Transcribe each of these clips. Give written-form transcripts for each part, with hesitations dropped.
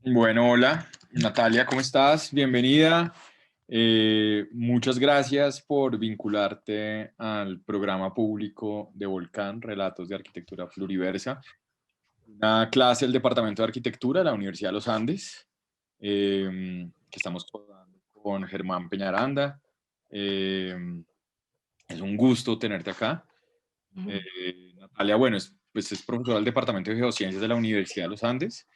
Bueno, hola, Natalia, ¿cómo estás? Bienvenida. Muchas gracias por vincularte al programa público de Volcán, Relatos de Arquitectura Pluriversa, una clase del Departamento de Arquitectura de la Universidad de los Andes, que estamos colaborando con Germán Peñaranda. Eh, es un gusto tenerte acá. Natalia, bueno, pues es profesora del Departamento de Geociencias de la Universidad de los Andes,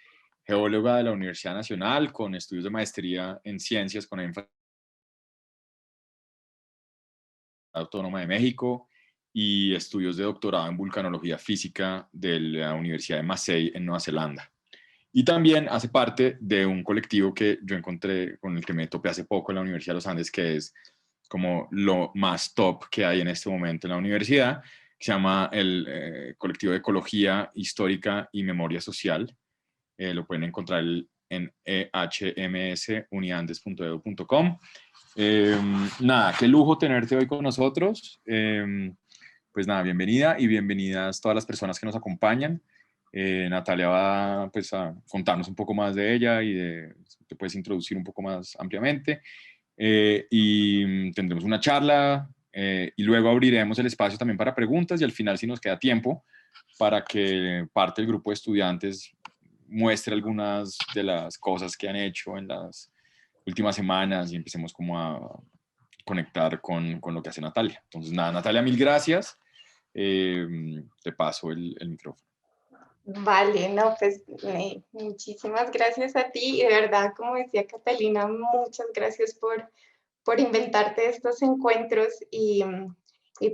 geóloga de la Universidad Nacional, con estudios de maestría en ciencias con énfasis en la Autónoma de México y estudios de doctorado en vulcanología física de la Universidad de Massey en Nueva Zelanda. Y también hace parte de un colectivo que yo encontré, con el que me topé hace poco en la Universidad de los Andes, que es como lo más top que hay en este momento en la universidad, que se llama el Colectivo de Ecología Histórica y Memoria Social. Lo pueden encontrar en hmsuniandes.edu.com. Nada, qué lujo tenerte hoy con nosotros. Pues nada, bienvenida y bienvenidas todas las personas que nos acompañan. Natalia va pues, a contarnos un poco más de ella y te puedes introducir un poco más ampliamente. Y tendremos una charla y luego abriremos el espacio también para preguntas y al final, si nos queda tiempo, para que parte del grupo de estudiantes muestre algunas de las cosas que han hecho en las últimas semanas y empecemos como a conectar con lo que hace Natalia. Entonces, nada, Natalia, mil gracias. Te paso el micrófono. Vale, no, pues muchísimas gracias a ti y de verdad, como decía Catalina, muchas gracias por inventarte estos encuentros y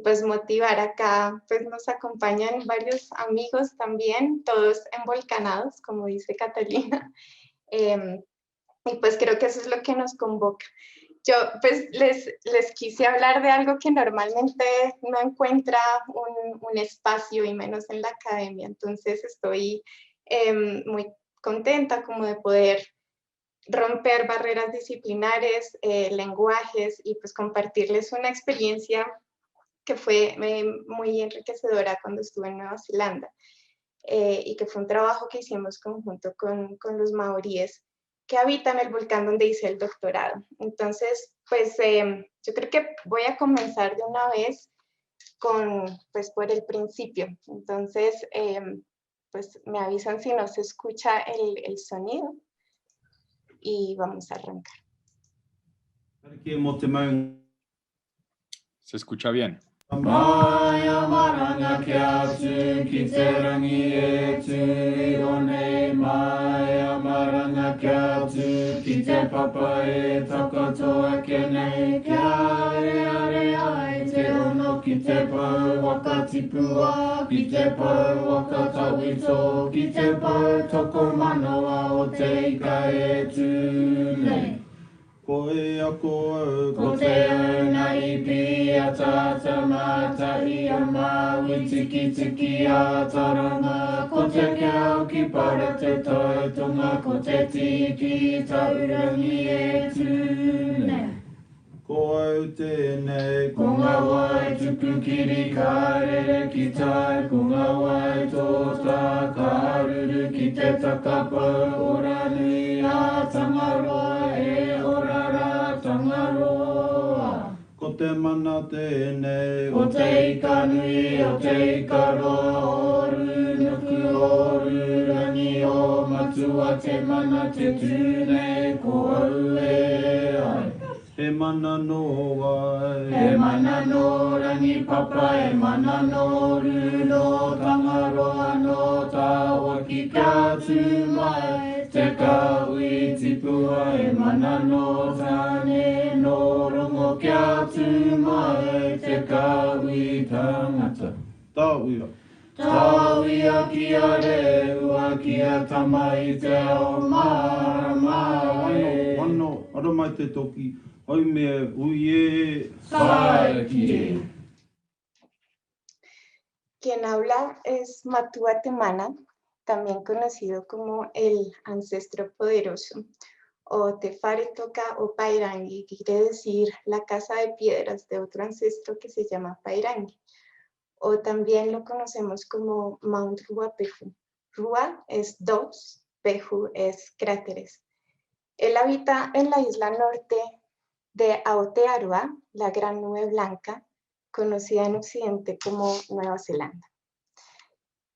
pues motivar acá, pues nos acompañan varios amigos también, todos envolcanados, como dice Catalina, y pues creo que eso es lo que nos convoca. Yo pues les quise hablar de algo que normalmente no encuentra un espacio y menos en la academia, entonces estoy muy contenta como de poder romper barreras disciplinares, lenguajes y pues compartirles una experiencia que fue muy enriquecedora cuando estuve en Nueva Zelanda y que fue un trabajo que hicimos conjunto con los maoríes que habitan el volcán donde hice el doctorado. Entonces, pues yo creo que voy a comenzar de una vez pues por el principio. Entonces, pues me avisan si no se escucha el sonido y vamos a arrancar. Se escucha bien. Maya maranga kiatu kiterangi etu irone Maya maranga kiatu kite papa e takatoa kene Kiare are ai te ono kite pau wakatipua Kite pau wakatawito Kite pau toko manoa o te ika etu nei Koe a koe, ko te auna I pi a tata mata I a maui tiki tiki a taranga Ko te keo ki para te taitonga Ko te tiki taurangi e tūne Ko au tēnei, ko ngā wai tupu kiri kārere ki tai Ko ngā wai tō tā kāruru ki te takapau Ora nui a tangaroa e orara tangaroa Ko te mana tēnei, o te ika nui o te ika roa Oru nuku oru rangi o matua te mana te tūnei Ko au e ai He mana no wai, he mana no rangi papa, he mana no rulo tangaroa no tā waki kia tū mai. Te kaui tipua, he mana no tāne no rongo kia tū mai. Te kaui tangata. Tāuia. Tāuia kia reua, kia tamai te ao maramai. Wano, aro mai te toki. Quien habla es Matua Temana, también conocido como el ancestro poderoso, o Tefare Toca o Pairangi, que quiere decir la casa de piedras de otro ancestro que se llama Pairangi, o también lo conocemos como Mount Ruapehu. Rua es 2, Peju es cráteres. Él habita en la isla norte de Aotearoa, la Gran Nube Blanca, conocida en Occidente como Nueva Zelanda.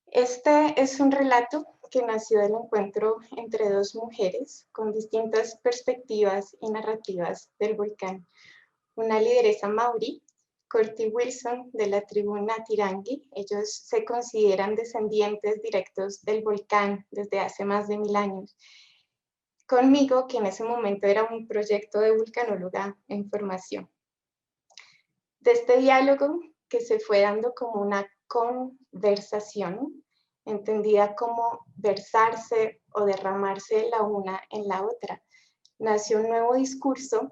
Este es un relato que nació del encuentro entre dos mujeres con distintas perspectivas y narrativas del volcán. Una lideresa maorí, Courtney Wilson, de la tribu Ngatirangi. Ellos se consideran descendientes directos del volcán desde hace más de 1000 años. Conmigo, que en ese momento era un proyecto de vulcanóloga en formación. De este diálogo que se fue dando como una conversación, entendida como versarse o derramarse la una en la otra, nació un nuevo discurso,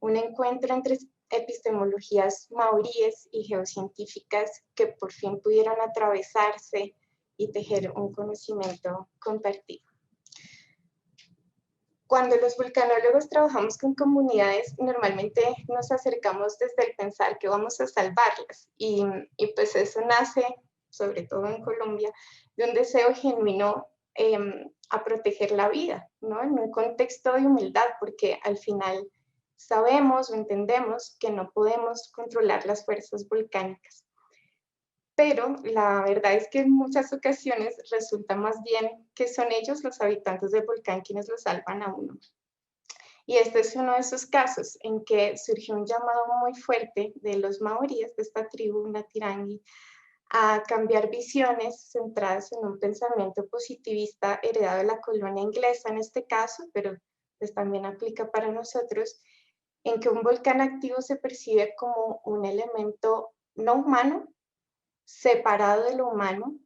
un encuentro entre epistemologías maoríes y geocientíficas que por fin pudieron atravesarse y tejer un conocimiento compartido. Cuando los vulcanólogos trabajamos con comunidades, normalmente nos acercamos desde el pensar que vamos a salvarlas y pues eso nace, sobre todo en Colombia, de un deseo genuino a proteger la vida, ¿no? En un contexto de humildad, porque al final sabemos o entendemos que no podemos controlar las fuerzas volcánicas. Pero la verdad es que en muchas ocasiones resulta más bien que son ellos, los habitantes del volcán, quienes lo salvan a uno. Y este es uno de esos casos en que surgió un llamado muy fuerte de los maoríes, de esta tribu Ngatirangi, a cambiar visiones centradas en un pensamiento positivista heredado de la colonia inglesa en este caso, pero pues también aplica para nosotros, en que un volcán activo se percibe como un elemento no humano, separado de lo humano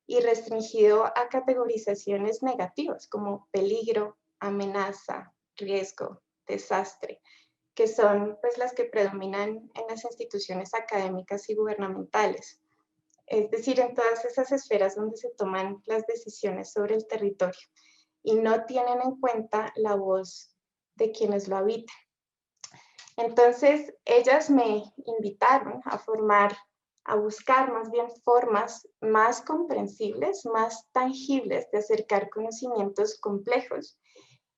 y restringido a categorizaciones negativas como peligro, amenaza, riesgo, desastre, que son pues las que predominan en las instituciones académicas y gubernamentales. Es decir, en todas esas esferas donde se toman las decisiones sobre el territorio y no tienen en cuenta la voz de quienes lo habitan. Entonces, ellas me invitaron a buscar más bien formas más comprensibles, más tangibles de acercar conocimientos complejos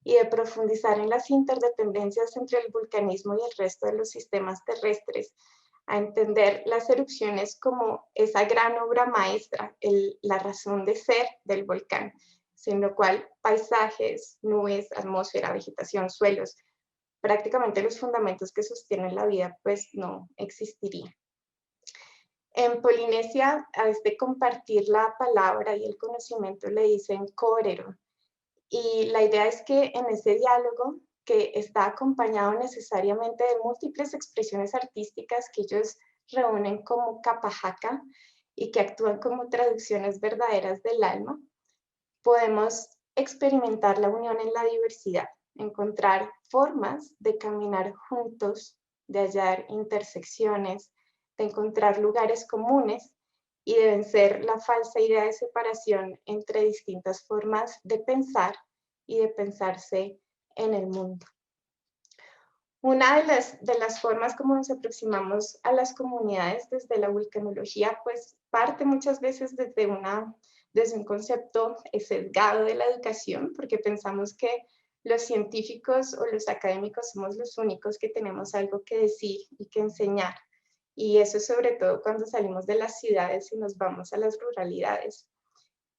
y de profundizar en las interdependencias entre el vulcanismo y el resto de los sistemas terrestres, a entender las erupciones como esa gran obra maestra, la razón de ser del volcán, sin lo cual paisajes, nubes, atmósfera, vegetación, suelos, prácticamente los fundamentos que sostienen la vida, pues no existirían. En Polinesia, a este compartir la palabra y el conocimiento le dicen corero. Y la idea es que en ese diálogo, que está acompañado necesariamente de múltiples expresiones artísticas que ellos reúnen como capajaca y que actúan como traducciones verdaderas del alma, podemos experimentar la unión en la diversidad, encontrar formas de caminar juntos, de hallar intersecciones, de encontrar lugares comunes y de vencer la falsa idea de separación entre distintas formas de pensar y de pensarse en el mundo. Una de las formas como nos aproximamos a las comunidades desde la vulcanología, pues parte muchas veces desde un concepto sesgado de la educación, porque pensamos que los científicos o los académicos somos los únicos que tenemos algo que decir y que enseñar. Y eso sobre todo cuando salimos de las ciudades y nos vamos a las ruralidades.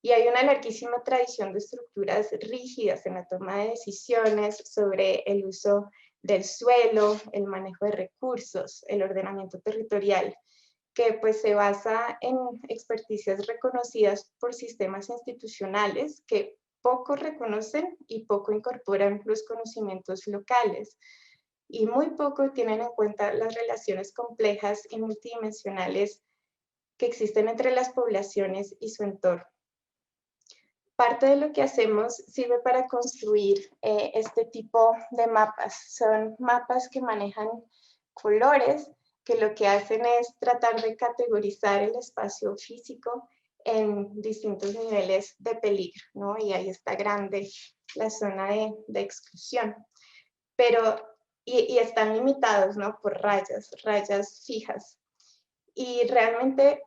Y hay una larguísima tradición de estructuras rígidas en la toma de decisiones sobre el uso del suelo, el manejo de recursos, el ordenamiento territorial, que pues se basa en experticias reconocidas por sistemas institucionales que poco reconocen y poco incorporan los conocimientos locales y muy poco tienen en cuenta las relaciones complejas y multidimensionales que existen entre las poblaciones y su entorno. Parte de lo que hacemos sirve para construir este tipo de mapas. Son mapas que manejan colores, que lo que hacen es tratar de categorizar el espacio físico en distintos niveles de peligro, ¿no? Y ahí está grande la zona de exclusión. Pero, y están limitados, ¿no? Por rayas fijas. Y realmente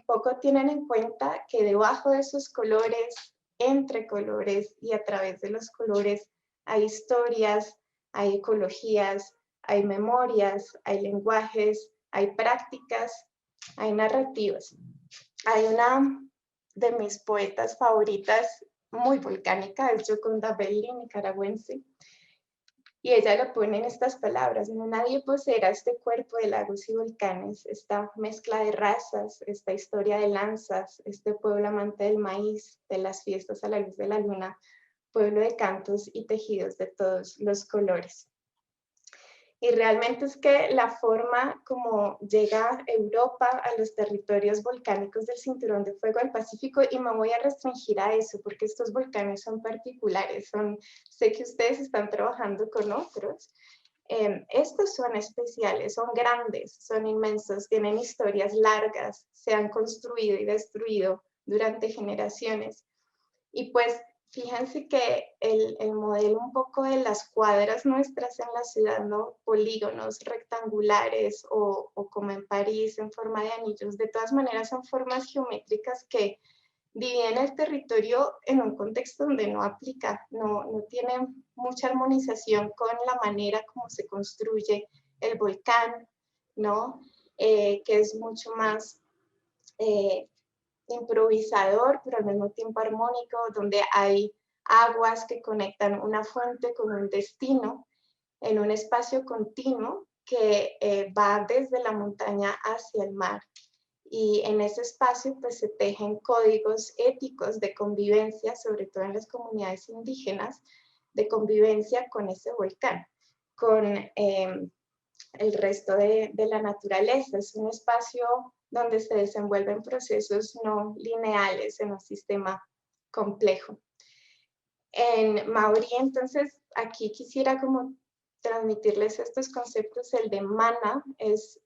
poco tienen en cuenta que debajo de esos colores entre colores y a través de los colores hay historias, hay ecologías, hay memorias, hay lenguajes, hay prácticas, hay narrativas. Hay una de mis poetas favoritas, muy volcánica, es Gioconda Belli, nicaragüense, y ella lo pone en estas palabras: no, nadie poseerá este cuerpo de lagos y volcanes, esta mezcla de razas, esta historia de lanzas, este pueblo amante del maíz, de las fiestas a la luz de la luna, pueblo de cantos y tejidos de todos los colores. Y realmente es que la forma como llega Europa a los territorios volcánicos del Cinturón de Fuego del Pacífico, y me voy a restringir a eso porque estos volcanes son particulares, sé que ustedes están trabajando con otros, estos son especiales, son grandes, son inmensos, tienen historias largas, se han construido y destruido durante generaciones. Y pues fíjense que el modelo un poco de las cuadras nuestras en la ciudad, ¿no? Polígonos rectangulares o como en París en forma de anillos, de todas maneras son formas geométricas que dividen el territorio en un contexto donde no aplica, no tiene mucha armonización con la manera como se construye el volcán, ¿no? Que es mucho más improvisador, pero al mismo tiempo armónico, donde hay aguas que conectan una fuente con un destino en un espacio continuo que va desde la montaña hacia el mar. Y en ese espacio pues se tejen códigos éticos de convivencia, sobre todo en las comunidades indígenas, de convivencia con ese volcán, con el resto de la naturaleza. Es un espacio donde se desenvuelven procesos no lineales en un sistema complejo. En Maorí, entonces, aquí quisiera como transmitirles estos conceptos. El de mana es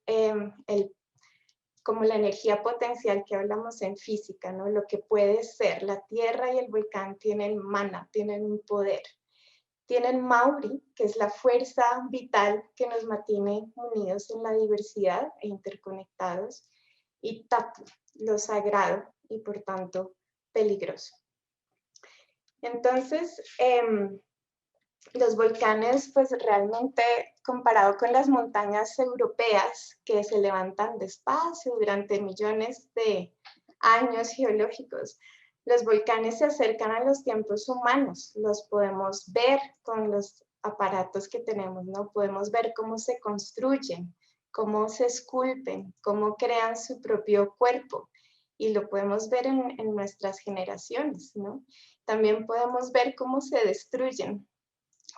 como la energía potencial que hablamos en física, ¿no? Lo que puede ser. La tierra y el volcán tienen mana, tienen un poder. Tienen Mauri, que es la fuerza vital que nos mantiene unidos en la diversidad e interconectados, y Tapu, lo sagrado y por tanto peligroso. Entonces, los volcanes, pues realmente comparado con las montañas europeas que se levantan despacio durante millones de años geológicos, los volcanes se acercan a los tiempos humanos, los podemos ver con los aparatos que tenemos, ¿no? Podemos ver cómo se construyen, cómo se esculpen, cómo crean su propio cuerpo, y lo podemos ver en nuestras generaciones, ¿no? También podemos ver cómo se destruyen.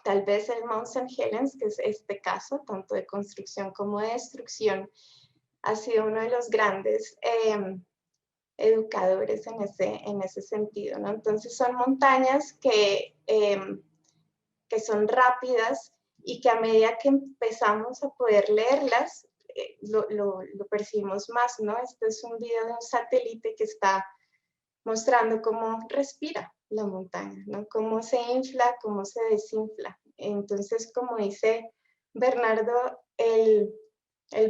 Tal vez el Mount St. Helens, que es este caso, tanto de construcción como de destrucción, ha sido uno de los grandes educadores en ese sentido, ¿no? Entonces son montañas que son rápidas y que a medida que empezamos a poder leerlas, lo percibimos más, ¿no? Este es un video de un satélite que está mostrando cómo respira la montaña, ¿no? Cómo se infla, cómo se desinfla. Entonces, como dice Bernardo, el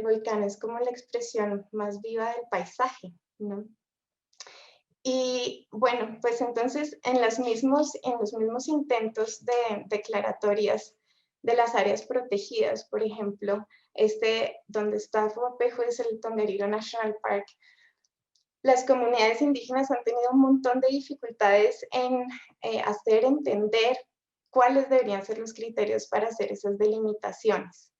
volcán es como la expresión más viva del paisaje, ¿no? Y bueno, pues entonces en los mismos intentos de declaratorias de las áreas protegidas, por ejemplo, donde está Fopejo es el Tongariro National Park, las comunidades indígenas han tenido un montón de dificultades en hacer entender cuáles deberían ser los criterios para hacer esas delimitaciones,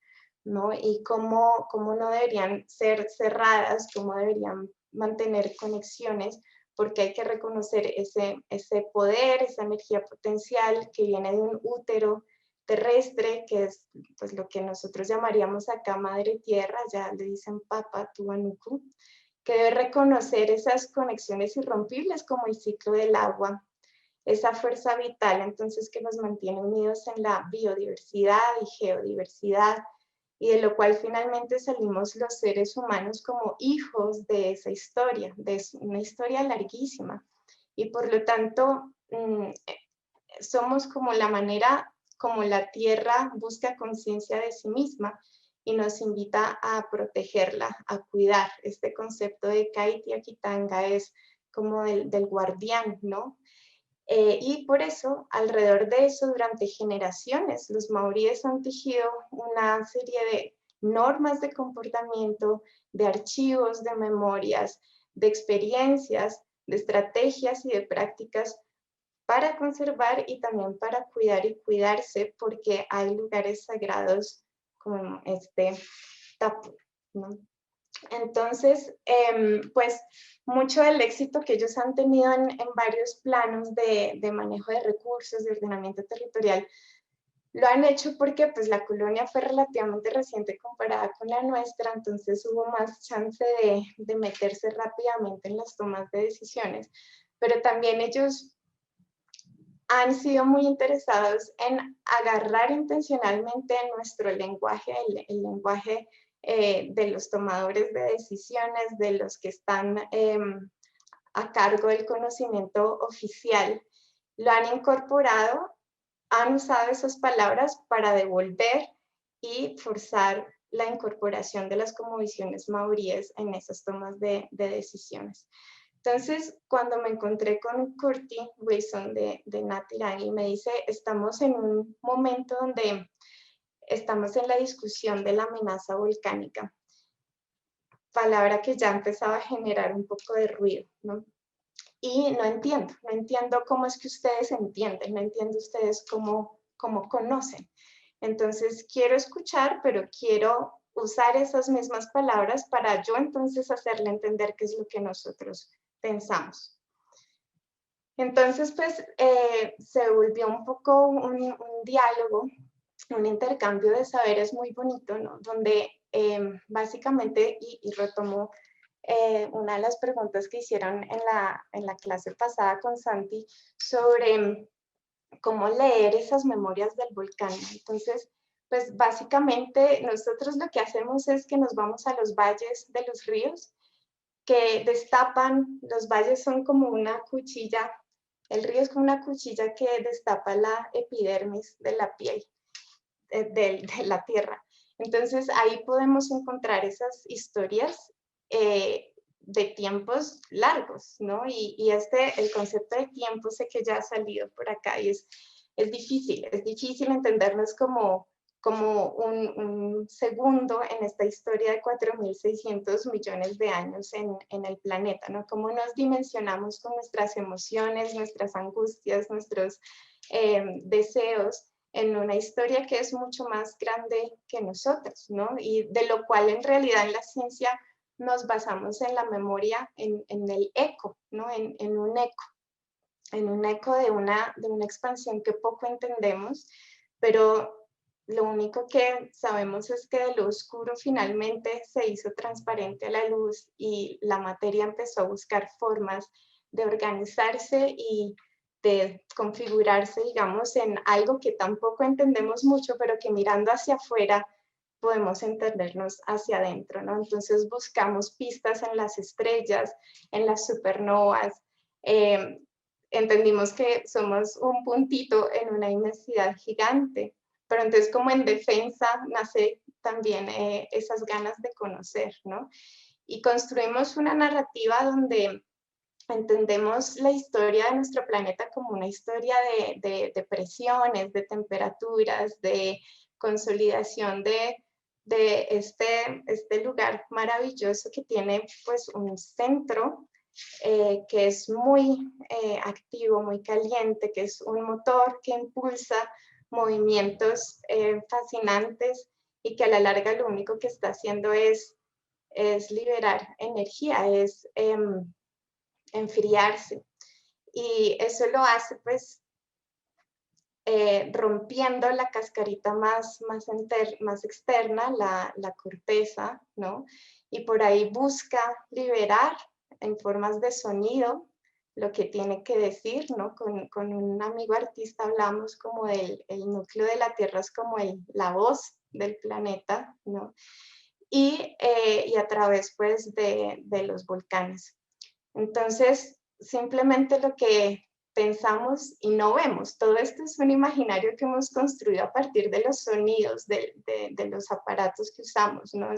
¿no? Y cómo no deberían ser cerradas, cómo deberían mantener conexiones, porque hay que reconocer ese poder, esa energía potencial que viene de un útero terrestre, que es pues lo que nosotros llamaríamos acá Madre Tierra, ya le dicen Papa Tuanuku, que debe reconocer esas conexiones irrompibles como el ciclo del agua, esa fuerza vital entonces que nos mantiene unidos en la biodiversidad y geodiversidad, y de lo cual finalmente salimos los seres humanos como hijos de esa historia, de una historia larguísima, y por lo tanto somos como la manera como la Tierra busca conciencia de sí misma y nos invita a protegerla, a cuidar. Este concepto de Kaitiakitanga es como del guardián, ¿no? Y por eso, alrededor de eso, durante generaciones, los maoríes han tejido una serie de normas de comportamiento, de archivos, de memorias, de experiencias, de estrategias y de prácticas para conservar y también para cuidar y cuidarse, porque hay lugares sagrados como este Tapu, ¿no? Entonces, pues mucho del éxito que ellos han tenido en varios planos de manejo de recursos, de ordenamiento territorial, lo han hecho porque pues la colonia fue relativamente reciente comparada con la nuestra, entonces hubo más chance de meterse rápidamente en las tomas de decisiones, pero también ellos han sido muy interesados en agarrar intencionalmente nuestro lenguaje, el lenguaje de los tomadores de decisiones, de los que están a cargo del conocimiento oficial, lo han incorporado, han usado esas palabras para devolver y forzar la incorporación de las cosmovisiones maoríes en esas tomas de decisiones. Entonces, cuando me encontré con Curti Wilson de Nat Irangi, me dice, estamos en un momento donde estamos en la discusión de la amenaza volcánica, palabra que ya empezaba a generar un poco de ruido, ¿no? Y no entiendo cómo es que ustedes entienden, no entiendo ustedes cómo conocen. Entonces, quiero escuchar, pero quiero usar esas mismas palabras para yo entonces hacerle entender qué es lo que nosotros pensamos. Entonces, pues, se volvió un poco un diálogo, un intercambio de saberes muy bonito, ¿no? Donde básicamente, y retomo una de las preguntas que hicieron en la clase pasada con Santi sobre cómo leer esas memorias del volcán. Entonces, pues básicamente nosotros lo que hacemos es que nos vamos a los valles de los ríos que destapan, los valles son como una cuchilla, el río es como una cuchilla que destapa la epidermis de la piel, de la tierra. Entonces ahí podemos encontrar esas historias de tiempos largos, ¿no? Y el concepto de tiempo sé que ya ha salido por acá y es difícil entendernos como un segundo en esta historia de 4.600 millones de años en el planeta, ¿no? Cómo nos dimensionamos con nuestras emociones, nuestras angustias, nuestros deseos en una historia que es mucho más grande que nosotros, ¿no? Y de lo cual en realidad en la ciencia nos basamos en la memoria, en el eco, ¿no? En un eco de una expansión que poco entendemos, pero lo único que sabemos es que de lo oscuro finalmente se hizo transparente a la luz y la materia empezó a buscar formas de organizarse y de configurarse, digamos, en algo que tampoco entendemos mucho, pero que mirando hacia afuera podemos entendernos hacia adentro, ¿no? Entonces buscamos pistas en las estrellas, en las supernovas, entendimos que somos un puntito en una inmensidad gigante, pero entonces como en defensa nace también esas ganas de conocer, ¿no? Y construimos una narrativa donde entendemos la historia de nuestro planeta como una historia de presiones, de temperaturas, de consolidación de este lugar maravilloso que tiene pues un centro que es muy activo, muy caliente, que es un motor que impulsa movimientos fascinantes y que a la larga lo único que está haciendo es liberar energía, es enfriarse. Y eso lo hace pues rompiendo la cascarita más externa, la corteza, ¿no? Y por ahí busca liberar en formas de sonido lo que tiene que decir, ¿no? Con un amigo artista hablamos como el núcleo de la Tierra es como la voz del planeta, ¿no? Y a través pues de los volcanes. Entonces, simplemente lo que pensamos y no vemos, todo esto es un imaginario que hemos construido a partir de los sonidos, de los aparatos que usamos, ¿no?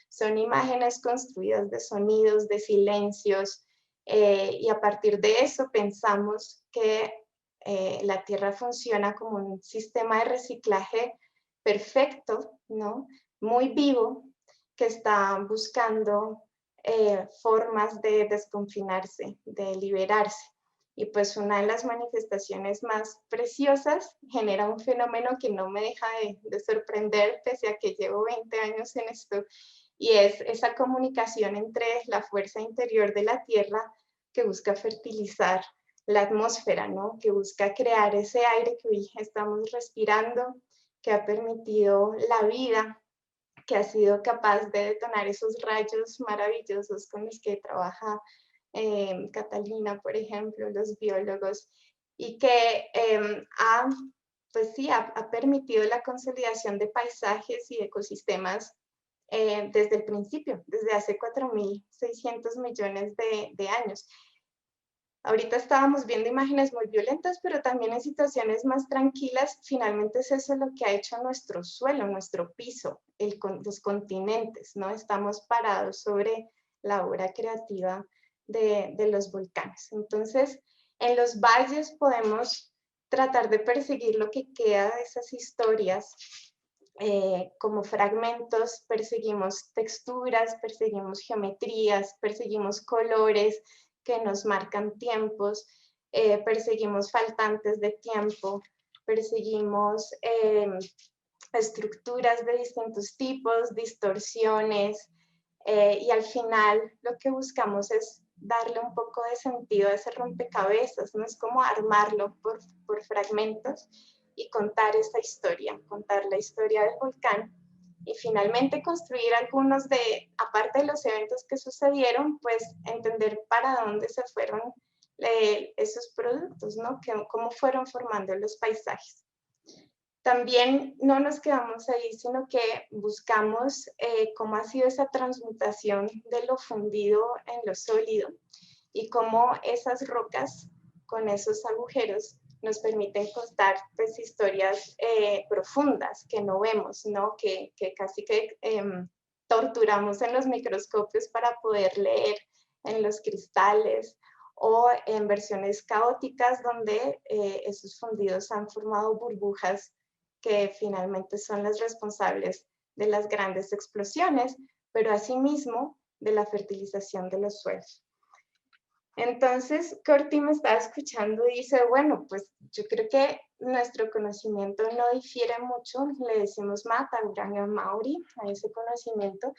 Son imágenes construidas de sonidos, de silencios, y a partir de eso pensamos que la tierra funciona como un sistema de reciclaje perfecto, ¿no? Muy vivo, que está buscando formas de desconfinarse, de liberarse. Y pues una de las manifestaciones más preciosas genera un fenómeno que no me deja de sorprender, pese a que llevo 20 años en esto, y es esa comunicación entre la fuerza interior de la Tierra que busca fertilizar la atmósfera, ¿no? Que busca crear ese aire que hoy estamos respirando, que ha permitido la vida, que ha sido capaz de detonar esos rayos maravillosos con los que trabaja Catalina, por ejemplo, los biólogos, y que pues sí, ha permitido la consolidación de paisajes y ecosistemas desde el principio, desde hace 4.600 millones de años. Ahorita estábamos viendo imágenes muy violentas, pero también en situaciones más tranquilas, finalmente es eso lo que ha hecho nuestro suelo, nuestro piso, los continentes, ¿no? Estamos parados sobre la obra creativa de los volcanes. Entonces, en los valles podemos tratar de perseguir lo que queda de esas historias como fragmentos, perseguimos texturas, perseguimos geometrías, perseguimos colores que nos marcan tiempos, perseguimos faltantes de tiempo, perseguimos estructuras de distintos tipos, distorsiones, y al final lo que buscamos es darle un poco de sentido a ese rompecabezas, no es como armarlo por fragmentos y contar esta historia, contar la historia del volcán y finalmente construir algunos de, aparte de los eventos que sucedieron, pues entender para dónde se fueron esos productos, ¿no? Cómo fueron formando los paisajes. También no nos quedamos ahí, sino que buscamos cómo ha sido esa transmutación de lo fundido en lo sólido y cómo esas rocas con esos agujeros nos permiten contar pues, historias profundas que no vemos, ¿no? Que casi que torturamos en los microscopios para poder leer en los cristales o en versiones caóticas donde esos fundidos han formado burbujas que finalmente son las responsables de las grandes explosiones, pero asimismo de la fertilización de los suelos. Entonces, Corti me estaba escuchando y dice, bueno, pues yo creo que nuestro conocimiento no difiere mucho, le decimos Mata, Uranio, Maori, a ese conocimiento,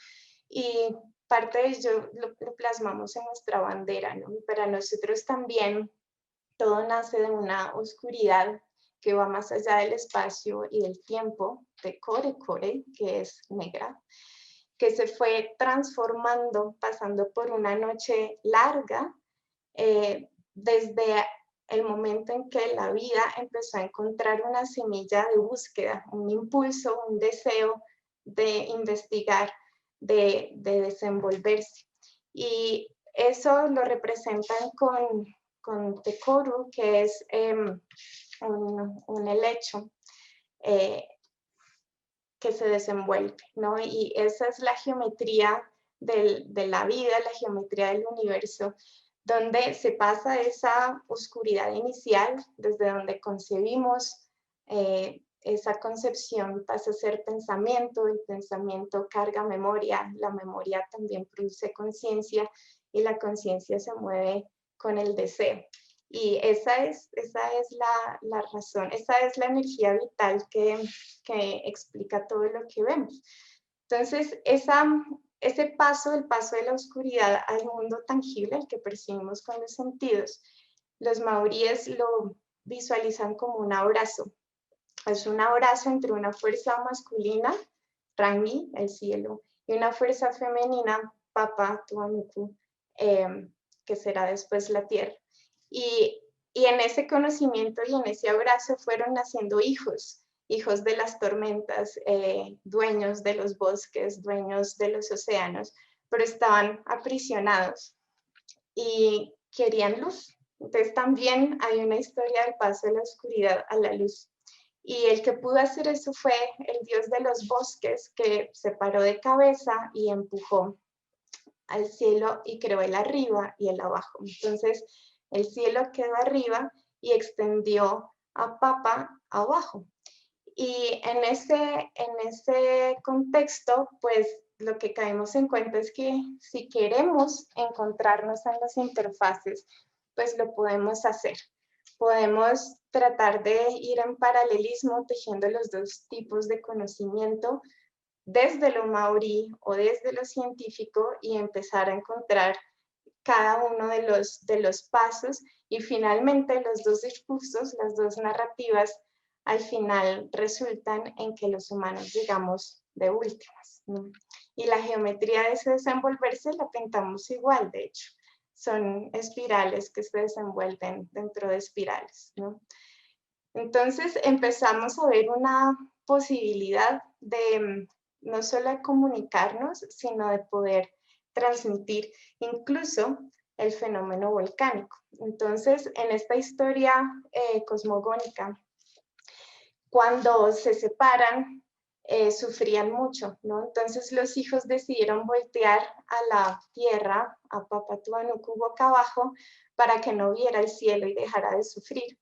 y parte de ello lo plasmamos en nuestra bandera, ¿no? Para nosotros también todo nace de una oscuridad que va más allá del espacio y del tiempo, de Kore Kore, que es negra, que se fue transformando, pasando por una noche larga, desde el momento en que la vida empezó a encontrar una semilla de búsqueda, un impulso, un deseo de investigar, de desenvolverse. Y eso lo representan con Te Koru, que es un helecho que se desenvuelve, ¿no? Y esa es la geometría de la vida, la geometría del universo, donde se pasa esa oscuridad inicial, desde donde concebimos, esa concepción pasa a ser pensamiento, el pensamiento carga memoria, la memoria también produce conciencia y la conciencia se mueve con el deseo. Y esa es la razón, esa es la energía vital que explica todo lo que vemos. Entonces, ese paso, el paso de la oscuridad al mundo tangible, el que percibimos con los sentidos, los maoríes lo visualizan como un abrazo. Es un abrazo entre una fuerza masculina, Rangi, el cielo, y una fuerza femenina, Papa, Tuanuku, que será después la tierra. Y en ese conocimiento y en ese abrazo fueron naciendo hijos de las tormentas, dueños de los bosques, dueños de los océanos, pero estaban aprisionados y querían luz. Entonces también hay una historia del paso de la oscuridad a la luz. Y el que pudo hacer eso fue el dios de los bosques, que se paró de cabeza y empujó al cielo y creó el arriba y el abajo. Entonces, el cielo quedó arriba y extendió a Papa abajo. Y en ese contexto, pues lo que caemos en cuenta es que si queremos encontrarnos en las interfaces, pues lo podemos hacer. Podemos tratar de ir en paralelismo tejiendo los dos tipos de conocimiento desde lo maorí o desde lo científico y empezar a encontrar cada uno de los pasos y finalmente los dos discursos, las dos narrativas, al final resultan en que los humanos llegamos de últimas, ¿no? Y la geometría de ese desenvolverse la pintamos igual, de hecho. Son espirales que se desenvuelven dentro de espirales, ¿no? Entonces empezamos a ver una posibilidad de no solo de comunicarnos, sino de poder transmitir incluso el fenómeno volcánico. Entonces, en esta historia cosmogónica, cuando se separan, sufrían mucho, ¿no? Entonces los hijos decidieron voltear a la tierra, a Papatuanuku boca abajo, para que no viera el cielo y dejara de sufrir.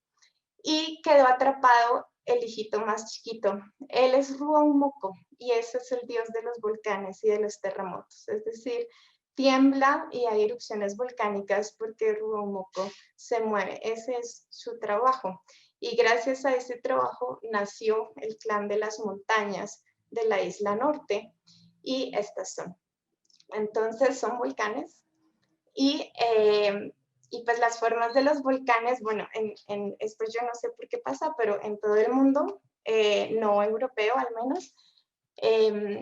Y quedó atrapado el hijito más chiquito. Él es Ruaumoko y ese es el dios de los volcanes y de los terremotos. Es decir, tiembla y hay erupciones volcánicas porque Ruaumoko se mueve. Ese es su trabajo. Y gracias a ese trabajo nació el clan de las montañas de la isla norte y estas son. Entonces son volcanes y pues las formas de los volcanes, bueno, en esto yo no sé por qué pasa, pero en todo el mundo, no europeo al menos,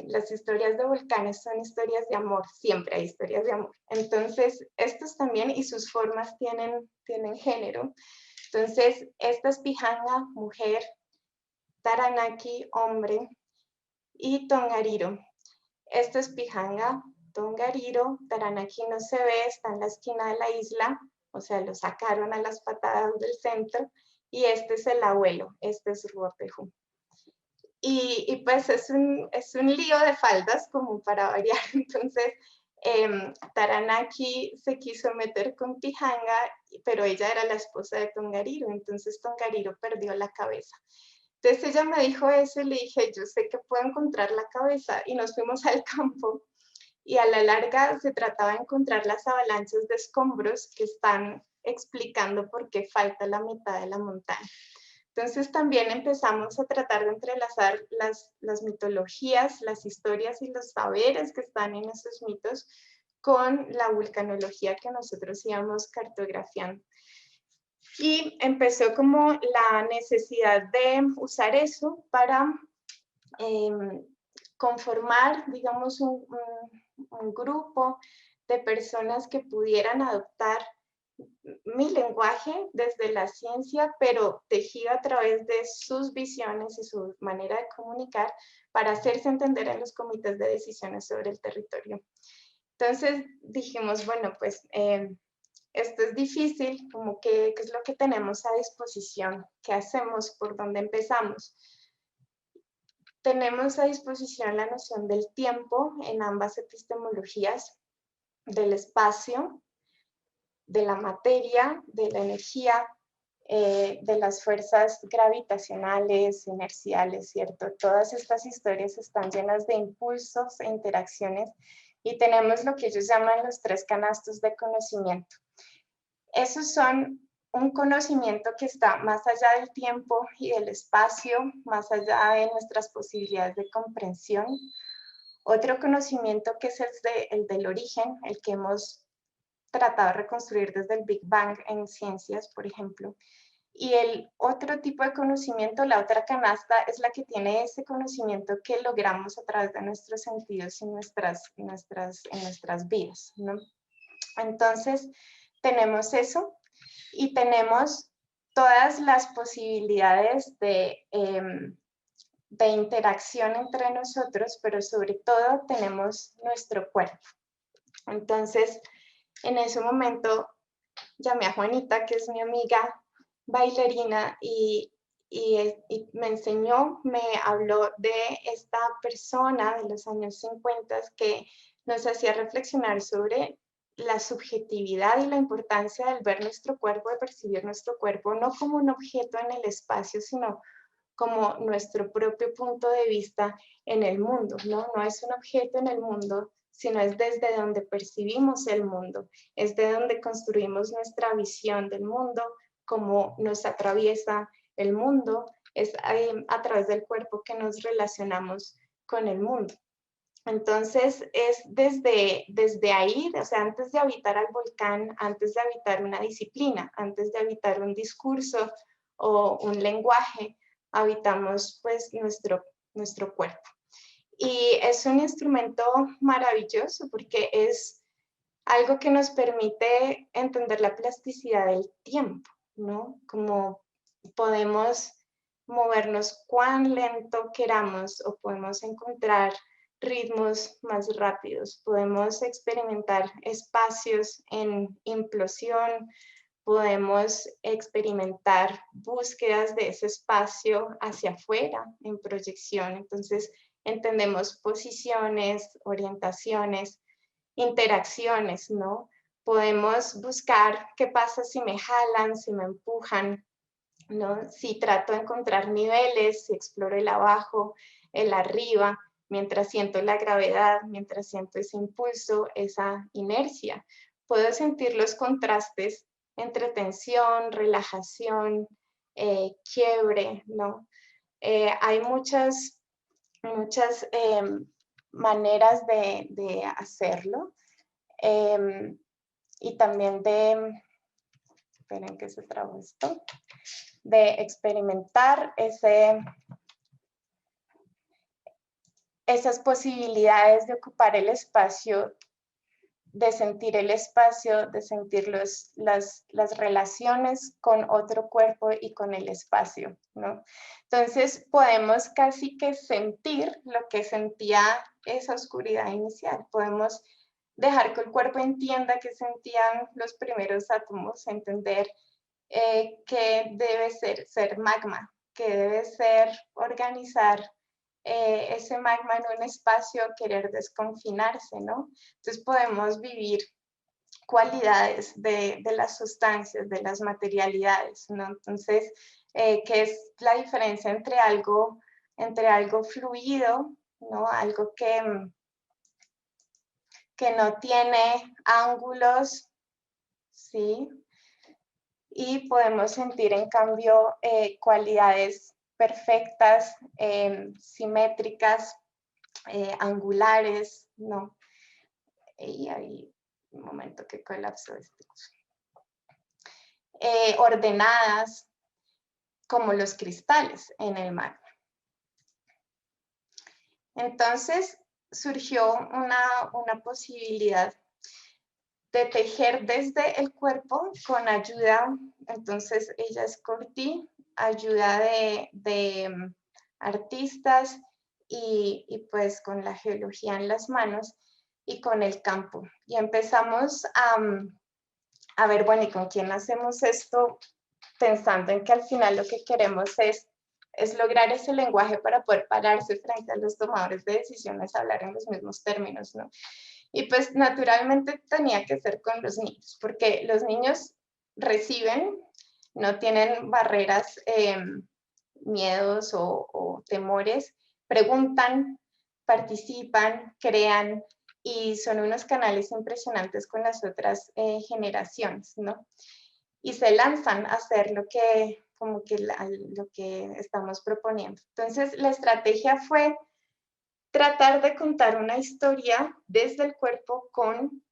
las historias de volcanes son historias de amor, siempre hay historias de amor. Entonces, estos también y sus formas tienen género. Entonces, esta es Pihanga, mujer, Taranaki, hombre, y Tongariro. Esto es Pihanga, Tongariro, Taranaki no se ve, está en la esquina de la isla, o sea, lo sacaron a las patadas del centro, y este es el abuelo, este es Ruopehu. Y pues es un lío de faldas, como para variar. Entonces, Taranaki se quiso meter con Pihanga, pero ella era la esposa de Tongariro, entonces Tongariro perdió la cabeza. Entonces ella me dijo eso y le dije, yo sé que puedo encontrar la cabeza, y nos fuimos al campo y a la larga se trataba de encontrar las avalanchas de escombros que están explicando por qué falta la mitad de la montaña. Entonces también empezamos a tratar de entrelazar las mitologías, las historias y los saberes que están en esos mitos con la vulcanología que nosotros íbamos cartografiando. Y empezó como la necesidad de usar eso para conformar, digamos, un grupo de personas que pudieran adoptar mi lenguaje desde la ciencia, pero tejido a través de sus visiones y su manera de comunicar para hacerse entender en los comités de decisiones sobre el territorio. Entonces dijimos, bueno, pues esto es difícil, como qué es lo que tenemos a disposición, qué hacemos, por dónde empezamos. Tenemos a disposición la noción del tiempo en ambas epistemologías, del espacio, de la materia, de la energía, de las fuerzas gravitacionales, inerciales, ¿cierto? Todas estas historias están llenas de impulsos e interacciones y tenemos lo que ellos llaman los 3 canastos de conocimiento. Esos son un conocimiento que está más allá del tiempo y del espacio, más allá de nuestras posibilidades de comprensión. Otro conocimiento que es el del origen, el que hemos tratado de reconstruir desde el Big Bang en ciencias, por ejemplo. Y el otro tipo de conocimiento, la otra canasta, es la que tiene ese conocimiento que logramos a través de nuestros sentidos y en nuestras vidas, ¿no? Entonces, tenemos eso y tenemos todas las posibilidades de interacción entre nosotros, pero sobre todo tenemos nuestro cuerpo. Entonces, en ese momento llamé a Juanita, que es mi amiga bailarina, y me enseñó, me habló de esta persona de los años 50 que nos hacía reflexionar sobre la subjetividad y la importancia del ver nuestro cuerpo, de percibir nuestro cuerpo, no como un objeto en el espacio, sino como nuestro propio punto de vista en el mundo, ¿no? No es un objeto en el mundo, sino es desde donde percibimos el mundo, es de donde construimos nuestra visión del mundo, cómo nos atraviesa el mundo, es a través del cuerpo que nos relacionamos con el mundo. Entonces es desde ahí, o sea, antes de habitar al volcán, antes de habitar una disciplina, antes de habitar un discurso o un lenguaje, habitamos pues nuestro cuerpo. Y es un instrumento maravilloso porque es algo que nos permite entender la plasticidad del tiempo, ¿no? Como podemos movernos cuán lento queramos o podemos encontrar ritmos más rápidos, podemos experimentar espacios en implosión, podemos experimentar búsquedas de ese espacio hacia afuera en proyección. Entonces entendemos posiciones, orientaciones, interacciones, ¿no? Podemos buscar qué pasa si me jalan, si me empujan, ¿no? Si trato de encontrar niveles, si exploro el abajo, el arriba, mientras siento la gravedad, mientras siento ese impulso, esa inercia. Puedo sentir los contrastes entre tensión, relajación, quiebre, ¿no? Hay muchas maneras de hacerlo y también esperen que se trabó esto, de experimentar esas posibilidades de ocupar el espacio, de sentir el espacio, de sentir las relaciones con otro cuerpo y con el espacio, ¿no? Entonces podemos casi que sentir lo que sentía esa oscuridad inicial, podemos dejar que el cuerpo entienda qué sentían los primeros átomos, entender que debe ser magma, que debe ser organizar ese magma en un espacio, querer desconfinarse, ¿no? Entonces podemos vivir cualidades de las sustancias, de las materialidades, ¿no? Entonces, ¿qué es la diferencia entre algo fluido, ¿no? Algo que no tiene ángulos, ¿sí? Y podemos sentir en cambio cualidades perfectas, simétricas, angulares, ¿no? Y ahí, un momento que colapsó este. Ordenadas como los cristales en el magma. Entonces surgió una posibilidad de tejer desde el cuerpo con ayuda, entonces ella es Corti, ayuda de artistas y pues con la geología en las manos y con el campo. Y empezamos a ver, bueno, ¿y con quién hacemos esto? Pensando en que al final lo que queremos es lograr ese lenguaje para poder pararse frente a los tomadores de decisiones, hablar en los mismos términos, ¿no? Y pues naturalmente tenía que ser con los niños, porque los niños reciben, no tienen barreras, miedos o temores, preguntan, participan, crean y son unos canales impresionantes con las otras generaciones, ¿no? Y se lanzan a hacer lo que estamos proponiendo. Entonces la estrategia fue tratar de contar una historia desde el cuerpo con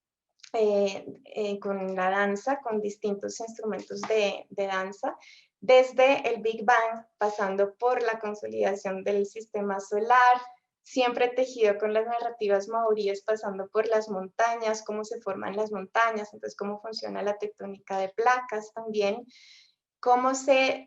la danza, con distintos instrumentos de danza, desde el Big Bang, pasando por la consolidación del sistema solar, siempre tejido con las narrativas maoríes, pasando por las montañas, cómo se forman las montañas, entonces cómo funciona la tectónica de placas también, cómo se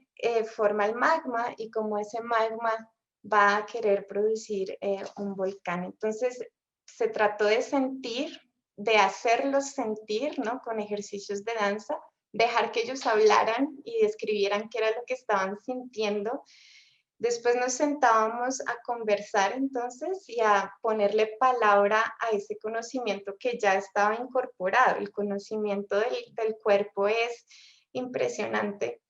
forma el magma y cómo ese magma va a querer producir un volcán. Entonces, se trató de sentir, de hacerlos sentir, ¿no? Con ejercicios de danza, dejar que ellos hablaran y describieran qué era lo que estaban sintiendo, Después nos sentábamos a conversar entonces y a ponerle palabra a ese conocimiento que ya estaba incorporado. El conocimiento del cuerpo es impresionante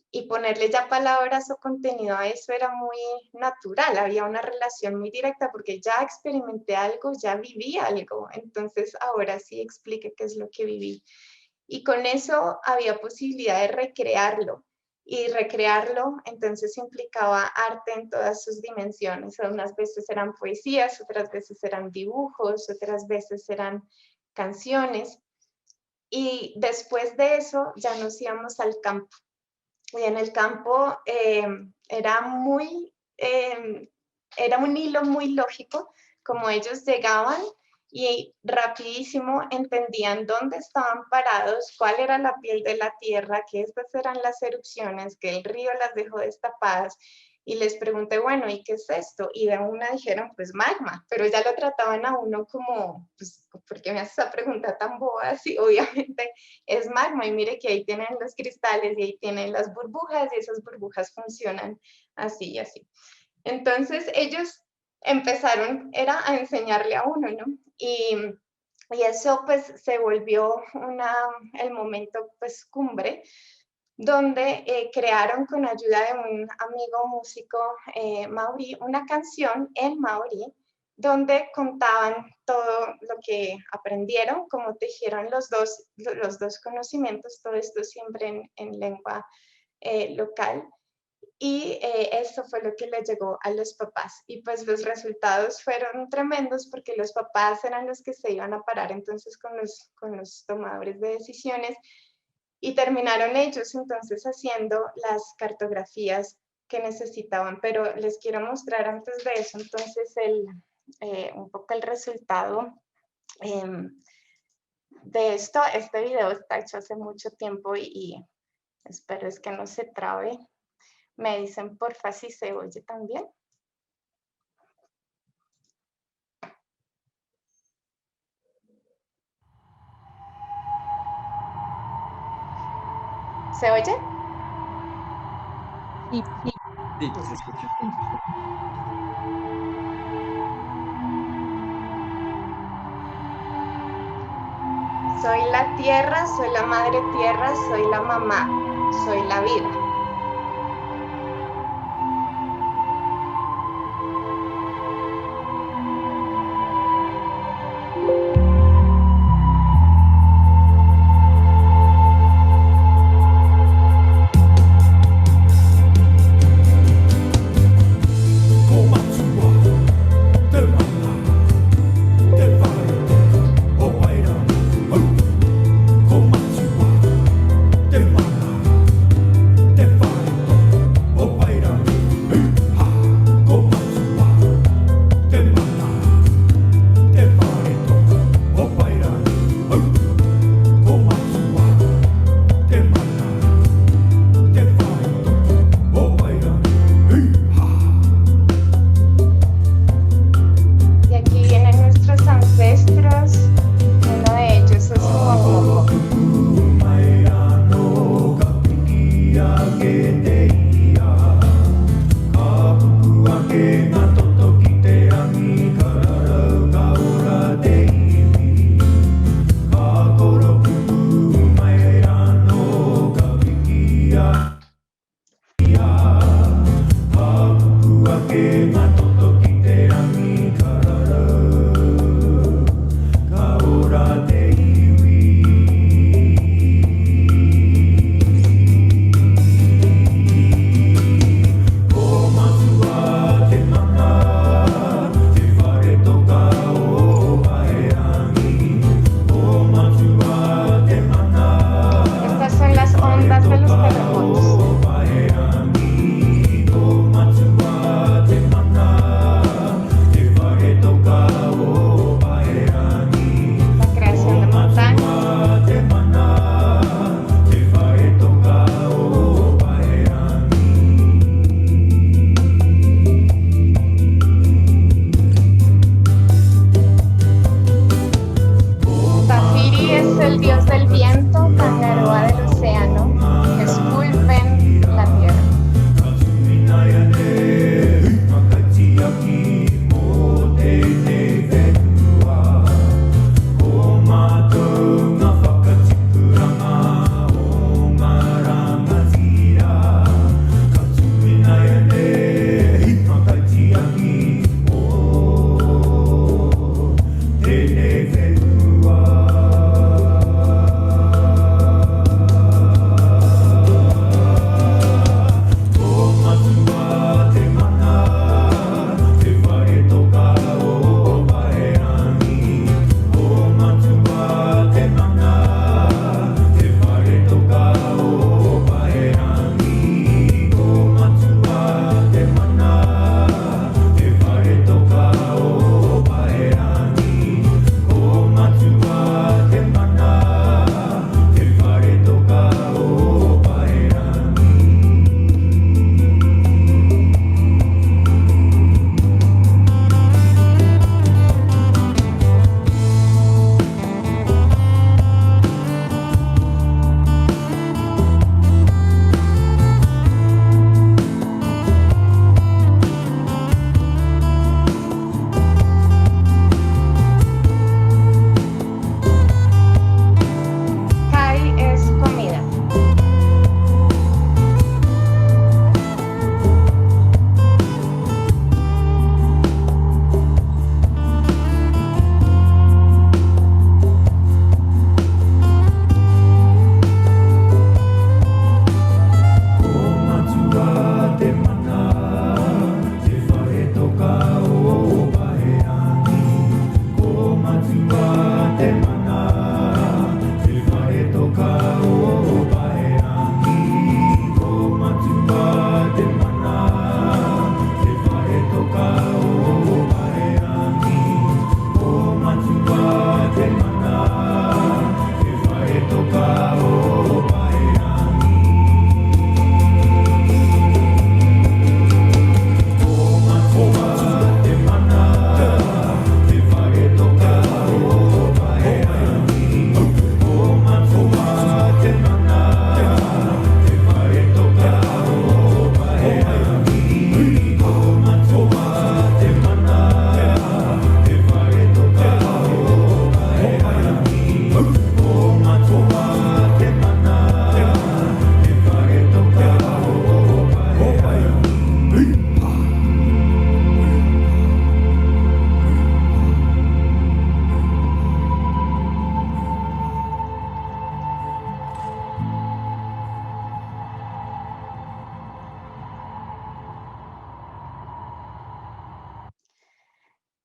y ponerle ya palabras o contenido a eso era muy natural. Había una relación muy directa porque ya experimenté algo, ya viví algo. Entonces ahora sí explique qué es lo que viví. Y con eso había posibilidad de recrearlo. Y recrearlo entonces implicaba arte en todas sus dimensiones. Unas veces eran poesías, otras veces eran dibujos, otras veces eran canciones. Y después de eso ya nos íbamos al campo. Y en el campo era un hilo muy lógico, como ellos llegaban y rapidísimo entendían dónde estaban parados, cuál era la piel de la tierra, que estas eran las erupciones, que el río las dejó destapadas. Y les pregunté, bueno, ¿y qué es esto? Y de una dijeron, pues magma, pero ya lo trataban a uno como, pues, ¿por qué me haces esa pregunta tan boba? Sí, obviamente es magma, y mire que ahí tienen los cristales y ahí tienen las burbujas, y esas burbujas funcionan así y así. Entonces ellos empezaron, era a enseñarle a uno, ¿no? Y eso pues se volvió el momento pues cumbre, donde crearon con ayuda de un amigo músico maorí una canción en maorí, donde contaban todo lo que aprendieron, cómo tejieron los dos conocimientos, todo esto siempre en lengua local. Y eso fue lo que le llegó a los papás. Y pues los resultados fueron tremendos porque los papás eran los que se iban a parar entonces con los tomadores de decisiones y terminaron ellos entonces haciendo las cartografías que necesitaban. Pero les quiero mostrar antes de eso entonces un poco el resultado de esto. Este video está hecho hace mucho tiempo y espero es que no se trabe. Me dicen porfa si se oye también. ¿Se oye? Sí, sí. Sí, se escucha. Soy la tierra, soy la madre tierra, soy la mamá, soy la vida.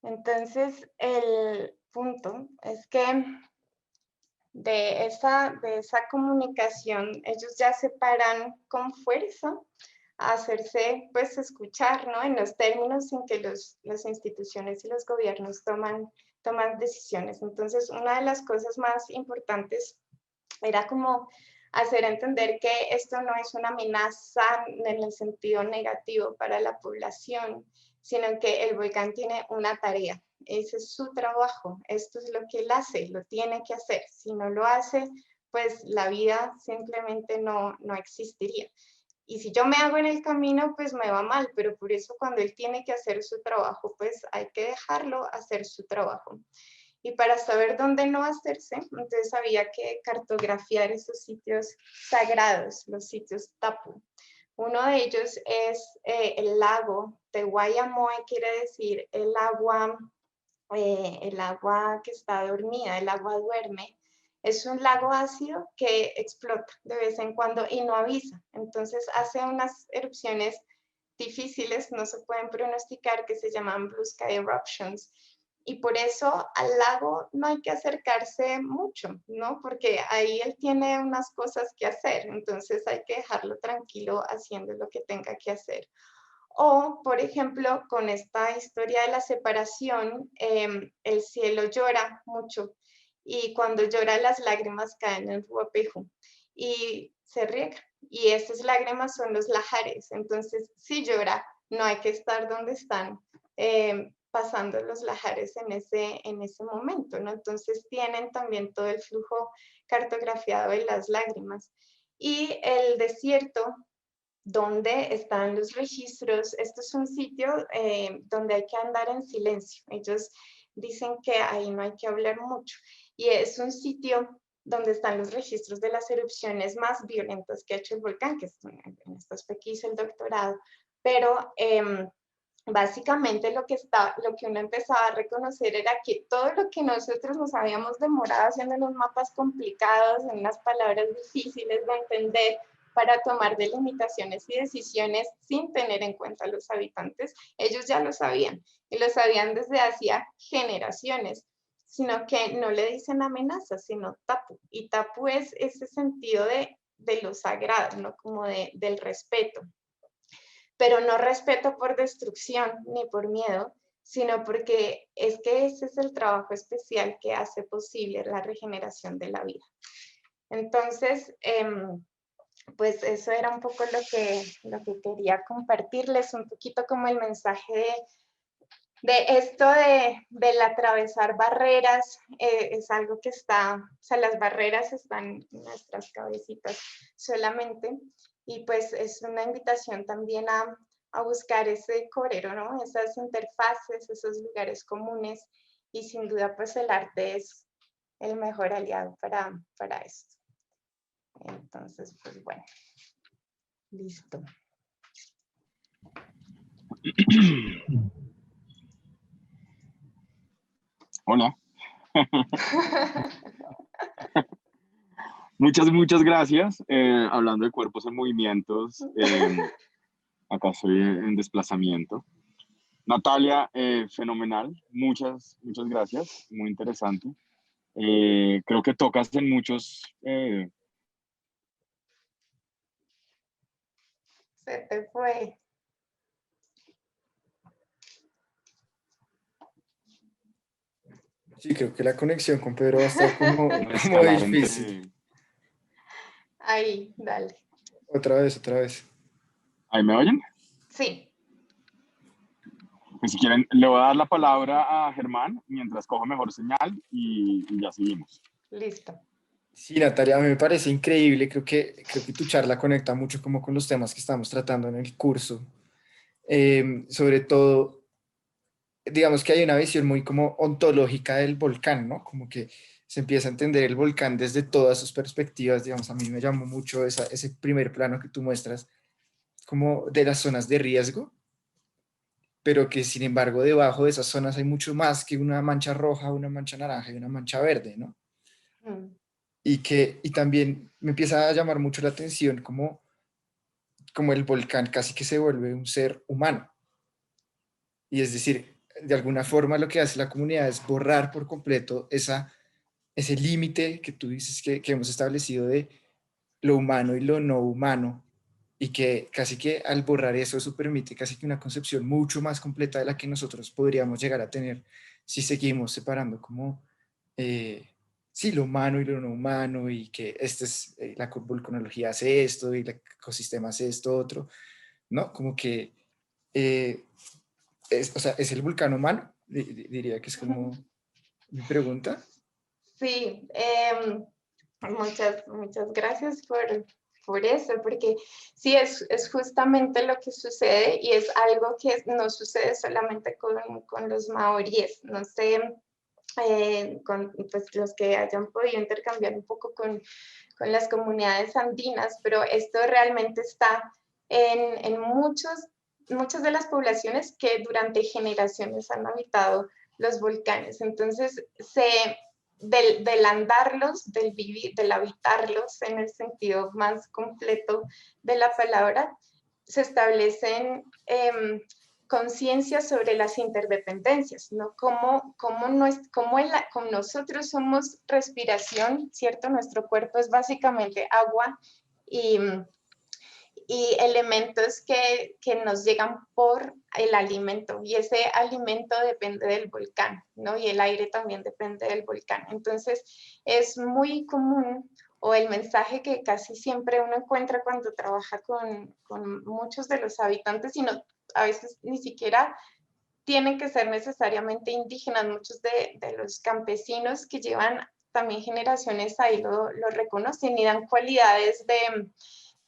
Entonces, el punto es que de esa comunicación, ellos ya se paran con fuerza a hacerse pues escuchar, ¿no? En los términos en que las instituciones y los gobiernos toman decisiones. Entonces, una de las cosas más importantes era como hacer entender que esto no es una amenaza en el sentido negativo para la población, sino que el volcán tiene una tarea. Ese es su trabajo, esto es lo que él hace, lo tiene que hacer. Si no lo hace, pues la vida simplemente no existiría. Y si yo me hago en el camino, pues me va mal, pero por eso cuando él tiene que hacer su trabajo, pues hay que dejarlo hacer su trabajo. Y para saber dónde no hacerse, entonces había que cartografiar esos sitios sagrados, los sitios tapu. Uno de ellos es el lago de Guayamoe, quiere decir el agua que está dormida, el agua duerme. Es un lago ácido que explota de vez en cuando y no avisa. Entonces hace unas erupciones difíciles, no se pueden pronosticar, que se llaman blue sky eruptions. Y por eso al lago no hay que acercarse mucho, ¿no? Porque ahí él tiene unas cosas que hacer, entonces hay que dejarlo tranquilo haciendo lo que tenga que hacer. O, por ejemplo, con esta historia de la separación, el cielo llora mucho y cuando llora las lágrimas caen en Ruapehu y se riega. Y esas lágrimas son los lajares. Entonces, si llora, no hay que estar donde están pasando los lajares en ese momento, ¿no? Entonces, tienen también todo el flujo cartografiado de las lágrimas. Y el desierto, donde están los registros. Esto es un sitio donde hay que andar en silencio. Ellos dicen que ahí no hay que hablar mucho. Y es un sitio donde están los registros de las erupciones más violentas que ha hecho el volcán, que en este aspecto hice el doctorado. Pero básicamente lo que uno empezaba a reconocer era que todo lo que nosotros nos habíamos demorado haciendo en unos mapas complicados, en unas palabras difíciles de entender, para tomar delimitaciones y decisiones sin tener en cuenta a los habitantes, ellos ya lo sabían, y lo sabían desde hacía generaciones, sino que no le dicen amenazas, sino tapu, y tapu es ese sentido de lo sagrado, ¿no? Como del respeto, pero no respeto por destrucción ni por miedo, sino porque es que ese es el trabajo especial que hace posible la regeneración de la vida. Entonces, pues eso era un poco lo que quería compartirles, un poquito como el mensaje de esto del atravesar barreras. Es algo que está, o sea, las barreras están en nuestras cabecitas solamente, y pues es una invitación también a buscar ese corero, ¿no? Esas interfaces, esos lugares comunes, y sin duda pues el arte es el mejor aliado para esto. Entonces, pues bueno. Listo. Hola. Muchas gracias. Hablando de cuerpos en movimientos, acá estoy en desplazamiento. Natalia, fenomenal. Muchas gracias. Muy interesante. Creo que tocas en muchos... Se te fue. Sí, creo que la conexión con Pedro va a estar como difícil. Ahí, dale. Otra vez. ¿Ahí me oyen? Sí. Pues si quieren, le voy a dar la palabra a Germán mientras cojo mejor señal y ya seguimos. Listo. Sí, Natalia, a mí me parece increíble. Creo que tu charla conecta mucho como con los temas que estamos tratando en el curso. Sobre todo, digamos que hay una visión muy como ontológica del volcán, ¿no? Como que se empieza a entender el volcán desde todas sus perspectivas. Digamos, a mí me llamó mucho ese primer plano que tú muestras, como de las zonas de riesgo, pero que sin embargo debajo de esas zonas hay mucho más que una mancha roja, una mancha naranja y una mancha verde, ¿no? Y también me empieza a llamar mucho la atención como el volcán casi que se vuelve un ser humano. Y es decir, de alguna forma lo que hace la comunidad es borrar por completo ese límite que tú dices que hemos establecido de lo humano y lo no humano, y que casi que al borrar eso permite casi que una concepción mucho más completa de la que nosotros podríamos llegar a tener si seguimos separando como, sí, lo humano y lo no humano, y que la vulcanología hace esto y el ecosistema hace esto otro, ¿no? Como que, o sea, ¿es el vulcán humano? Diría que es como mi pregunta. Sí, muchas gracias por eso, porque sí, es justamente lo que sucede y es algo que no sucede solamente con los maoríes. No sé, con pues, los que hayan podido intercambiar un poco con las comunidades andinas, pero esto realmente está en muchas de las poblaciones que durante generaciones han habitado los volcanes. Entonces, del andarlos, del vivir, del habitarlos en el sentido más completo de la palabra, se establecen conciencia sobre las interdependencias, ¿no? Como nosotros somos respiración, ¿cierto? Nuestro cuerpo es básicamente agua y elementos que nos llegan por el alimento, y ese alimento depende del volcán, ¿no? Y el aire también depende del volcán. Entonces, es muy común, o el mensaje que casi siempre uno encuentra cuando trabaja con muchos de los habitantes, y no, a veces ni siquiera tienen que ser necesariamente indígenas, muchos de los campesinos que llevan también generaciones ahí lo reconocen y dan cualidades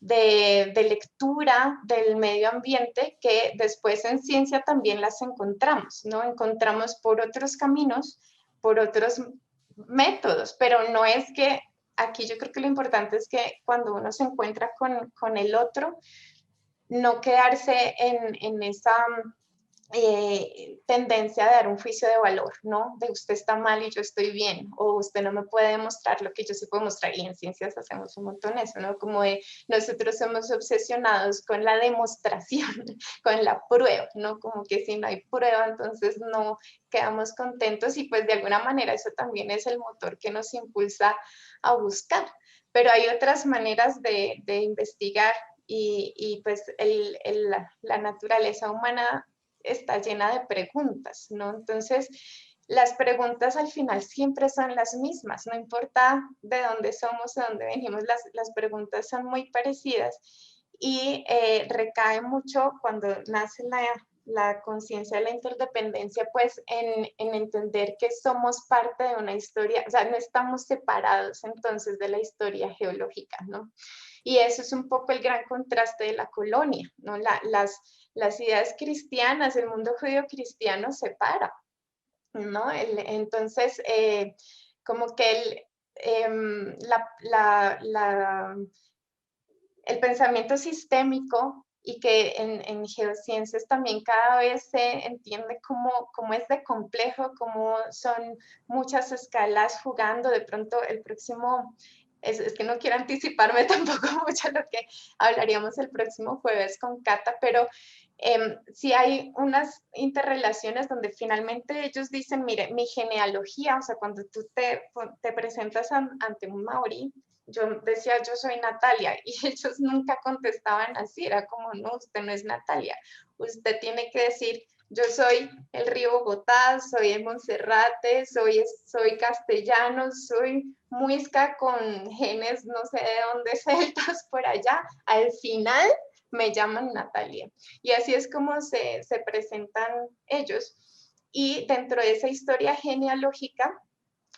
de lectura del medio ambiente que después en ciencia también las encontramos, ¿no? Encontramos por otros caminos, por otros métodos, pero no es que, aquí yo creo que lo importante es que cuando uno se encuentra con el otro, no quedarse en esa tendencia de dar un juicio de valor, ¿no? De usted está mal y yo estoy bien, o usted no me puede demostrar lo que yo sí puedo mostrar, y en ciencias hacemos un montón eso, ¿no? Como de nosotros somos obsesionados con la demostración, con la prueba, ¿no? Como que si no hay prueba, entonces no quedamos contentos, y pues de alguna manera eso también es el motor que nos impulsa a buscar. Pero hay otras maneras de investigar, y pues la naturaleza humana está llena de preguntas, ¿no? Entonces, las preguntas al final siempre son las mismas, no importa de dónde somos, de dónde venimos, las preguntas son muy parecidas, y recae mucho cuando nace la conciencia de la interdependencia, pues en entender que somos parte de una historia, o sea, no estamos separados entonces de la historia geológica, ¿no? Y eso es un poco el gran contraste de la colonia, ¿no? Las ideas cristianas, el mundo judío cristiano separa, ¿no? Entonces, como que el pensamiento sistémico, y que en geociencias también cada vez se entiende cómo es de complejo, cómo son muchas escalas jugando. De pronto el próximo, es que no quiero anticiparme tampoco mucho lo que hablaríamos el próximo jueves con Cata, pero sí hay unas interrelaciones donde finalmente ellos dicen, mire, mi genealogía, o sea, cuando tú te presentas ante un maorí, yo decía, yo soy Natalia, y ellos nunca contestaban así, era como, no, usted no es Natalia, usted tiene que decir, yo soy el río Bogotá, soy el Monserrate, soy castellano, soy muisca con genes no sé de dónde celtas por allá, al final me llaman Natalia. Y así es como se presentan ellos. Y dentro de esa historia genealógica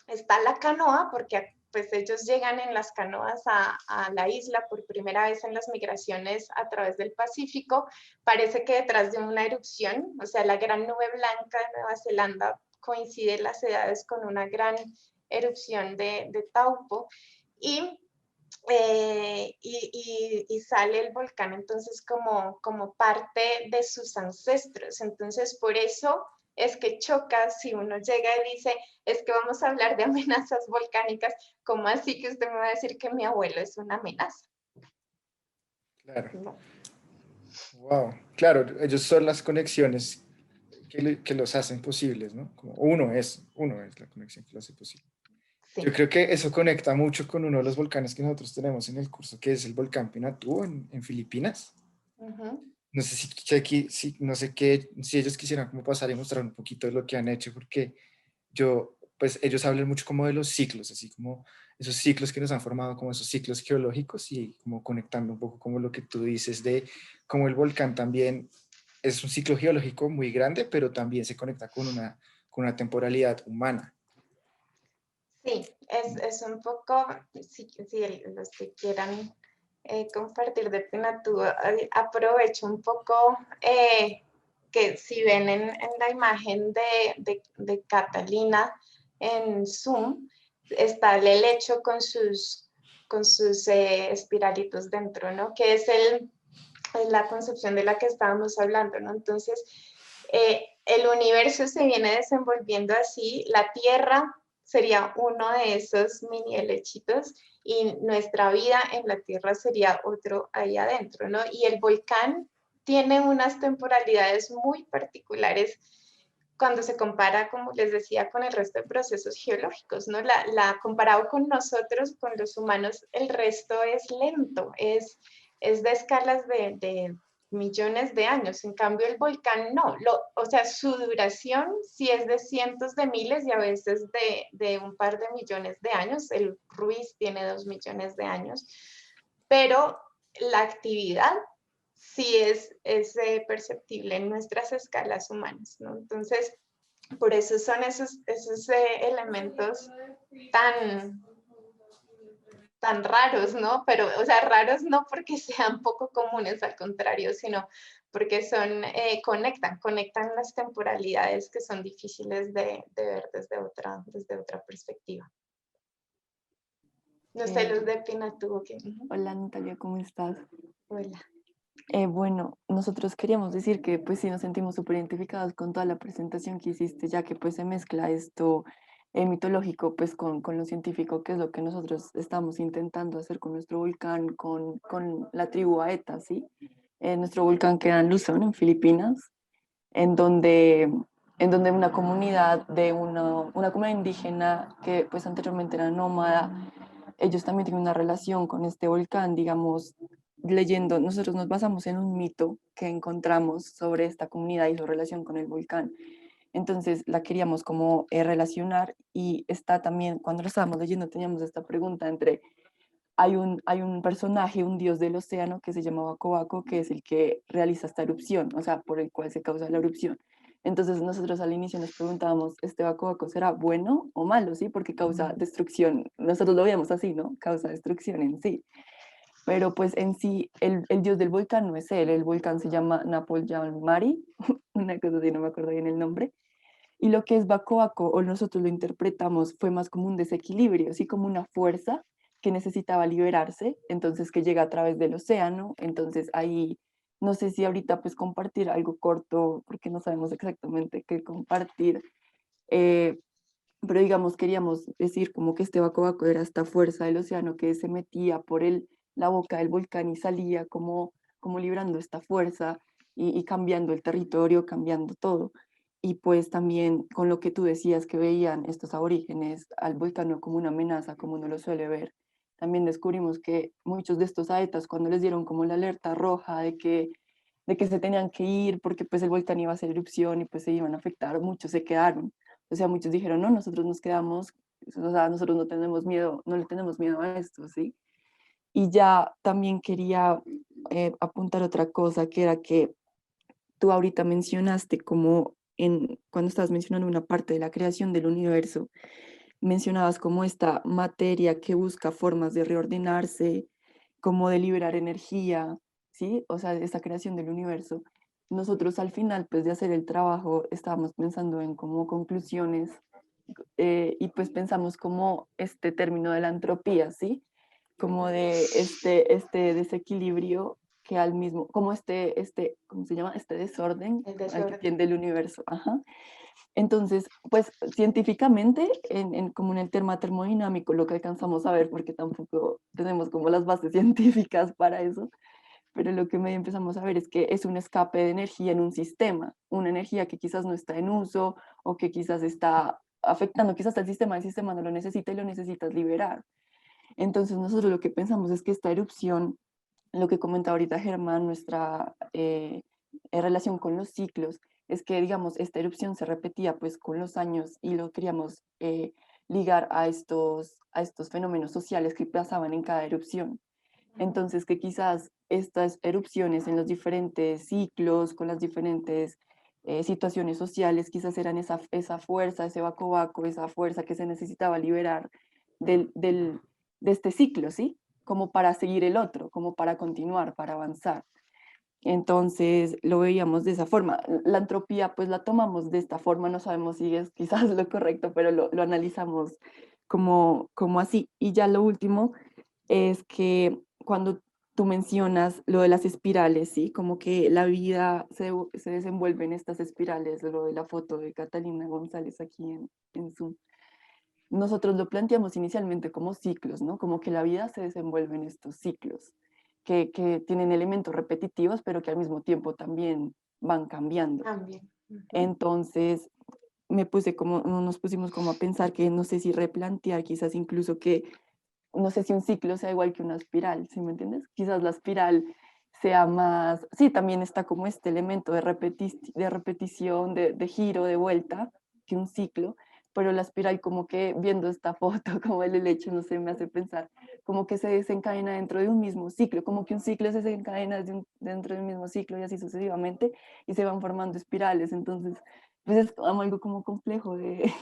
está la canoa, porque pues ellos llegan en las canoas a la isla por primera vez en las migraciones a través del Pacífico. Parece que detrás de una erupción, o sea, la gran nube blanca de Nueva Zelanda coincide las edades con una gran erupción de Taupo, y sale el volcán entonces como parte de sus ancestros. Entonces, por eso es que choca si uno llega y dice, es que vamos a hablar de amenazas volcánicas, ¿cómo así que usted me va a decir que mi abuelo es una amenaza? Claro. No. Wow. Claro, ellos son las conexiones que los hacen posibles, ¿no? Como uno es la conexión que lo hace posible. Sí. Yo creo que eso conecta mucho con uno de los volcanes que nosotros tenemos en el curso, que es el volcán Pinatubo en Filipinas. No sé no sé si ellos quisieran como pasar y mostrar un poquito de lo que han hecho, porque pues ellos hablan mucho como de los ciclos, así como esos ciclos que nos han formado, como esos ciclos geológicos, y como conectando un poco como lo que tú dices de cómo el volcán también es un ciclo geológico muy grande, pero también se conecta con una temporalidad humana. Sí, es un poco, si los que quieran compartir de Pinatubo, aprovecho un poco que si ven en la imagen de Catalina en Zoom, está el helecho con sus espiralitos dentro, ¿no? Que es la concepción de la que estábamos hablando, ¿no? Entonces, el universo se viene desenvolviendo así, la Tierra sería uno de esos mini helechitos y nuestra vida en la Tierra sería otro ahí adentro, ¿no? Y el volcán tiene unas temporalidades muy particulares cuando se compara, como les decía, con el resto de procesos geológicos, ¿no? Comparado con nosotros, con los humanos, el resto es lento, es de escalas de millones de años. En cambio, el volcán no. O sea, su duración sí es de cientos de miles y a veces de un par de millones de años. El Ruiz tiene 2 millones de años. Pero la actividad sí es perceptible en nuestras escalas humanas, ¿no? Entonces, por eso son esos elementos tan raros, ¿no? Pero, o sea, raros no porque sean poco comunes, al contrario, sino porque conectan las temporalidades que son difíciles de ver desde otra perspectiva. No sé, los de Pinatubo. Hola Natalia, ¿cómo estás? Hola. Bueno, nosotros queríamos decir que pues sí nos sentimos súper identificados con toda la presentación que hiciste, ya que pues se mezcla esto mitológico pues con lo científico, que es lo que nosotros estamos intentando hacer con nuestro volcán, con la tribu Aeta, ¿sí? Nuestro volcán queda en Luzón, en Filipinas, en donde una comunidad una comunidad indígena que pues anteriormente era nómada, ellos también tienen una relación con este volcán, digamos, leyendo, nosotros nos basamos en un mito que encontramos sobre esta comunidad y su relación con el volcán. Entonces la queríamos como relacionar y está también, cuando lo estábamos leyendo teníamos esta pregunta entre, hay un personaje, un dios del océano que se llama Baco Baco, que es el que realiza esta erupción, o sea, por el cual se causa la erupción. Entonces nosotros al inicio nos preguntábamos, ¿este Baco Baco será bueno o malo? ¿Sí? Porque causa destrucción, nosotros lo veíamos así, ¿no? Causa destrucción en sí. Pero pues en sí, el dios del volcán no es él, el volcán se llama Napoleon Mari, una cosa así, no me acuerdo bien el nombre. Y lo que es Baco Baco, o nosotros lo interpretamos, fue más como un desequilibrio, así como una fuerza que necesitaba liberarse, entonces que llega a través del océano, entonces ahí, no sé si ahorita pues compartir algo corto, porque no sabemos exactamente qué compartir, eh, pero digamos queríamos decir como que este Baco Baco era esta fuerza del océano que se metía por la boca del volcán y salía como librando esta fuerza y cambiando el territorio, cambiando todo. Y pues también con lo que tú decías que veían estos aborígenes al volcán no como una amenaza, como uno lo suele ver, también descubrimos que muchos de estos aetas, cuando les dieron como la alerta roja de que se tenían que ir porque pues el volcán iba a hacer erupción y pues se iban a afectar, muchos se quedaron. O sea, muchos dijeron, no, nosotros nos quedamos, o sea, nosotros no tenemos miedo, no le tenemos miedo a esto, ¿sí? Y ya también quería apuntar otra cosa, que era que tú ahorita mencionaste como cuando estabas mencionando una parte de la creación del universo, mencionabas como esta materia que busca formas de reordenarse, como de liberar energía, ¿sí? O sea, esta creación del universo. Nosotros al final, pues de hacer el trabajo, estábamos pensando en como conclusiones y pues pensamos como este término de la entropía, ¿sí? Como de este desequilibrio que al mismo, como ¿cómo se llama? Este desorden, El al que desorden. tiende el universo. Ajá. Entonces, pues científicamente, como en el tema termodinámico, lo que alcanzamos a ver, porque tampoco tenemos como las bases científicas para eso, pero lo que medio empezamos a ver es que es un escape de energía en un sistema, una energía que quizás no está en uso o que quizás está afectando quizás al sistema, el sistema no lo necesita y lo necesitas liberar. Entonces nosotros lo que pensamos es que esta erupción, lo que comentaba ahorita Germán, nuestra relación con los ciclos, es que digamos esta erupción se repetía pues con los años y lo queríamos ligar a estos fenómenos sociales que pasaban en cada erupción. Entonces, que quizás estas erupciones en los diferentes ciclos, con las diferentes situaciones sociales, quizás eran esa fuerza, ese vaco, esa fuerza que se necesitaba liberar de este ciclo, ¿sí? Como para seguir el otro, como para continuar, para avanzar. Entonces lo veíamos de esa forma. La entropía pues la tomamos de esta forma, no sabemos si es quizás lo correcto, pero lo analizamos como así. Y ya lo último es que cuando tú mencionas lo de las espirales, ¿sí? Como que la vida se desenvuelve en estas espirales, lo de la foto de Catalina González aquí en Zoom. Nosotros lo planteamos inicialmente como ciclos, ¿no? Como que la vida se desenvuelve en estos ciclos, que tienen elementos repetitivos, pero que al mismo tiempo también van cambiando. También. Entonces, nos pusimos como a pensar que no sé si replantear, quizás incluso que no sé si un ciclo sea igual que una espiral, ¿sí me entiendes? Quizás la espiral sea más, sí, también está como este elemento de repetición, de giro, de vuelta, que un ciclo, pero la espiral como que viendo esta foto, como el helecho, no sé, me hace pensar, como que se desencadena dentro de un mismo ciclo, como que un ciclo se desencadena dentro de un mismo ciclo y así sucesivamente, y se van formando espirales, entonces, pues es algo como complejo de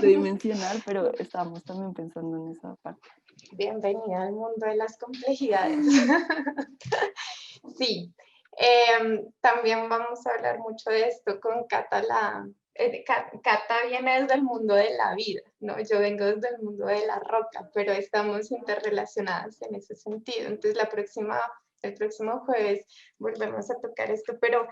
dimensionar, pero estamos también pensando en esa parte. Bienvenida al mundo de las complejidades. Sí, también vamos a hablar mucho de esto con Cata. Cata viene desde el mundo de la vida, ¿no? Yo vengo desde el mundo de la roca, pero estamos interrelacionadas en ese sentido. Entonces, el próximo jueves volvemos a tocar esto, pero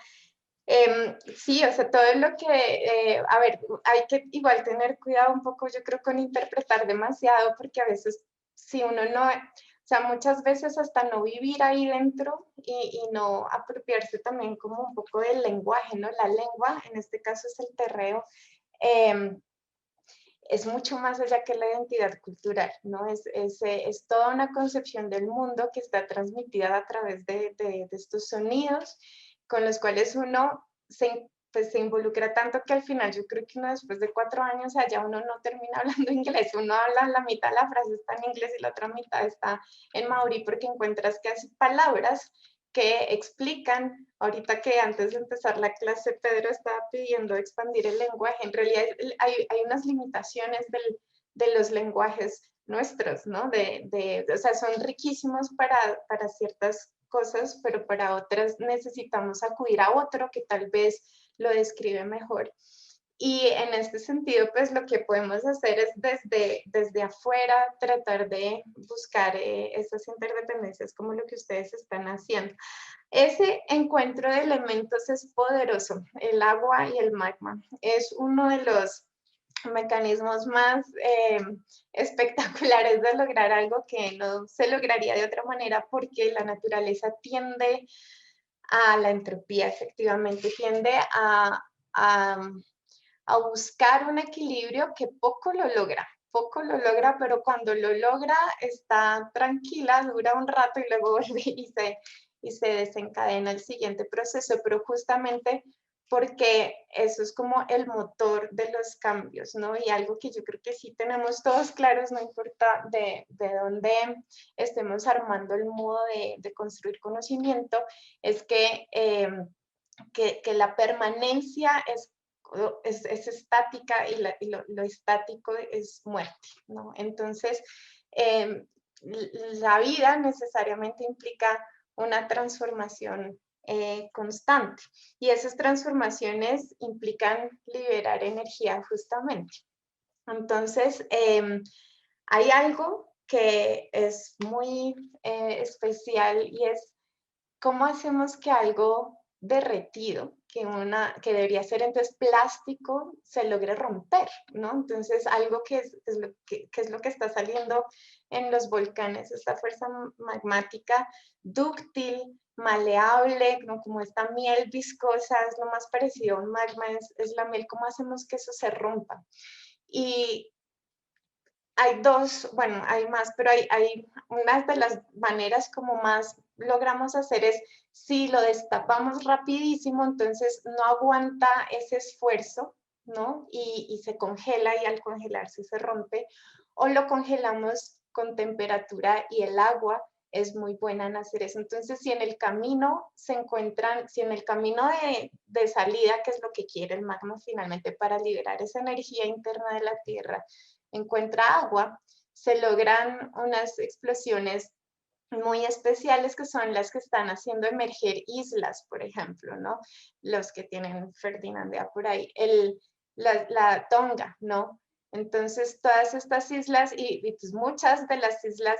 sí, o sea, todo lo que, a ver, hay que igual tener cuidado un poco, yo creo, con interpretar demasiado, porque a veces si uno no, o sea, muchas veces hasta no vivir ahí dentro y no apropiarse también como un poco del lenguaje, ¿no? La lengua, en este caso es el terreo, es mucho más allá que la identidad cultural, ¿no? Es toda una concepción del mundo que está transmitida a través de estos sonidos con los cuales uno pues, se involucra tanto que al final yo creo que uno después de 4 años allá uno no termina hablando inglés, uno habla la mitad de la frase está en inglés y la otra mitad está en maorí porque encuentras casi palabras que explican, ahorita que antes de empezar la clase Pedro estaba pidiendo expandir el lenguaje, en realidad hay unas limitaciones de los lenguajes nuestros, ¿no? O sea, son riquísimos para ciertas cosas, pero para otras necesitamos acudir a otro que tal vez lo describe mejor. Y en este sentido, pues lo que podemos hacer es desde afuera tratar de buscar esas interdependencias como lo que ustedes están haciendo. Ese encuentro de elementos es poderoso, el agua y el magma. Es uno de los mecanismos más espectaculares de lograr algo que no se lograría de otra manera porque la naturaleza tiende a la entropía, efectivamente, tiende a buscar un equilibrio que poco lo logra, pero cuando lo logra está tranquila, dura un rato y luego vuelve y se desencadena el siguiente proceso, pero justamente porque eso es como el motor de los cambios, ¿no? Y algo que yo creo que sí tenemos todos claros, no importa de dónde estemos armando el modo de construir conocimiento, es que la permanencia es estática y lo estático es muerte, ¿no? Entonces, la vida necesariamente implica una transformación constante y esas transformaciones implican liberar energía justamente. Entonces, hay algo que es muy especial y es cómo hacemos que algo derretido, que debería ser entonces plástico, se logre romper, ¿no? Entonces algo que es lo que está saliendo en los volcanes, esta fuerza magmática dúctil, maleable, ¿no? Como esta miel viscosa, es lo más parecido a un magma, es la miel. ¿Cómo hacemos que eso se rompa? Y hay dos, bueno, hay más, pero hay unas de las maneras como más logramos hacer es, si lo destapamos rapidísimo, entonces no aguanta ese esfuerzo, ¿no? Y se congela, y al congelarse se rompe, o lo congelamos con temperatura, y el agua es muy buena en hacer eso. Entonces, si en el camino se encuentran, si en el camino de salida, que es lo que quiere el magma finalmente para liberar esa energía interna de la Tierra, encuentra agua, se logran unas explosiones muy especiales, que son las que están haciendo emerger islas, por ejemplo, ¿no? Los que tienen Ferdinandea por ahí, la Tonga, ¿no? Entonces, todas estas islas, y pues muchas de las islas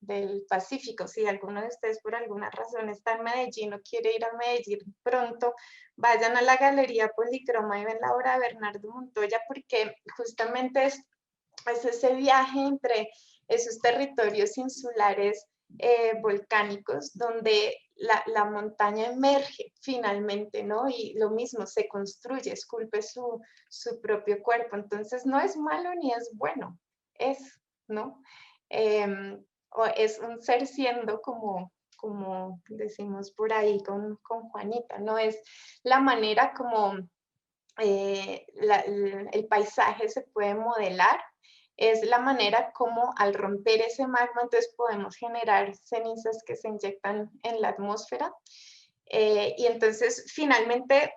del Pacífico, si alguno de ustedes por alguna razón está en Medellín o quiere ir a Medellín pronto, vayan a la Galería Policroma y ven la obra de Bernardo Montoya, porque justamente es ese viaje entre esos territorios insulares volcánicos, donde la montaña emerge finalmente, ¿no? Y lo mismo, se construye, esculpe su propio cuerpo. Entonces, no es malo ni es bueno, es, ¿no? O es un ser siendo, como decimos por ahí con Juanita, ¿no? Es la manera como el paisaje se puede modelar, es la manera como al romper ese magma entonces podemos generar cenizas que se inyectan en la atmósfera, y entonces finalmente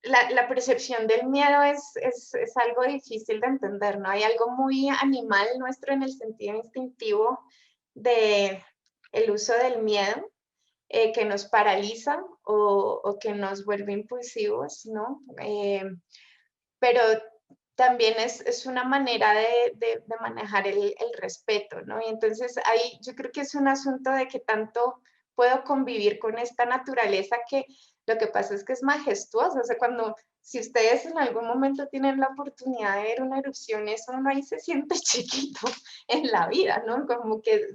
la percepción del miedo es algo difícil de entender, ¿no? Hay algo muy animal nuestro en el sentido instintivo de el uso del miedo, que nos paraliza o que nos vuelve impulsivos, ¿no? Pero también es una manera de manejar el respeto, ¿no? Y entonces ahí yo creo que es un asunto de que tanto puedo convivir con esta naturaleza, que lo que pasa es que es majestuosa. O sea, si ustedes en algún momento tienen la oportunidad de ver una erupción, eso uno ahí se siente chiquito en la vida, ¿no? Como que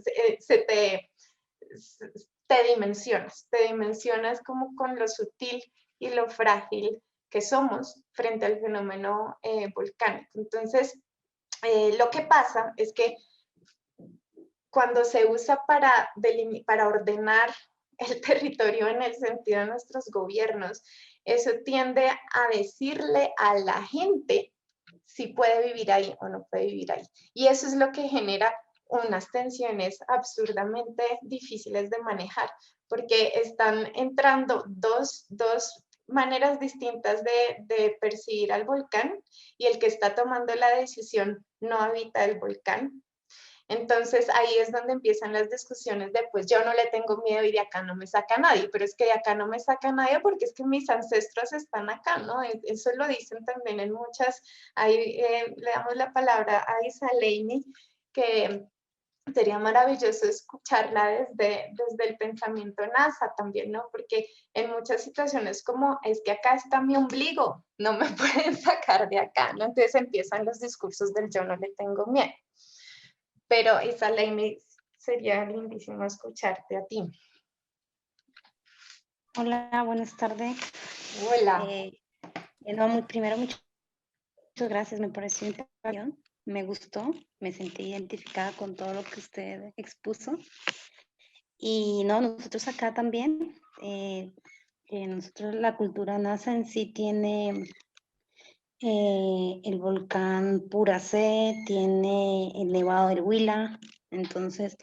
te dimensionas como con lo sutil y lo frágil que somos frente al fenómeno volcánico. Entonces, lo que pasa es que cuando se usa para ordenar el territorio en el sentido de nuestros gobiernos, eso tiende a decirle a la gente si puede vivir ahí o no puede vivir ahí. Y eso es lo que genera unas tensiones absurdamente difíciles de manejar, porque están entrando dos maneras distintas de percibir al volcán, y el que está tomando la decisión no habita el volcán. Entonces ahí es donde empiezan las discusiones de, pues yo no le tengo miedo y de acá no me saca nadie, pero es que de acá no me saca nadie porque es que mis ancestros están acá, ¿no? Eso lo dicen también en muchas, ahí le damos la palabra a Isaleini, que sería maravilloso escucharla desde el pensamiento NASA también, ¿no? Porque en muchas situaciones como, es que acá está mi ombligo, no me pueden sacar de acá, ¿no? Entonces empiezan los discursos del yo no le tengo miedo. Pero Isaleini, sería lindísimo escucharte a ti. Hola, buenas tardes. Hola. Primero, muchas gracias, me pareció interesante, me gustó, me sentí identificada con todo lo que usted expuso. Y no, nosotros acá también, nosotros la cultura NASA en sí tiene el volcán Puracé, tiene el Nevado del Huila, entonces,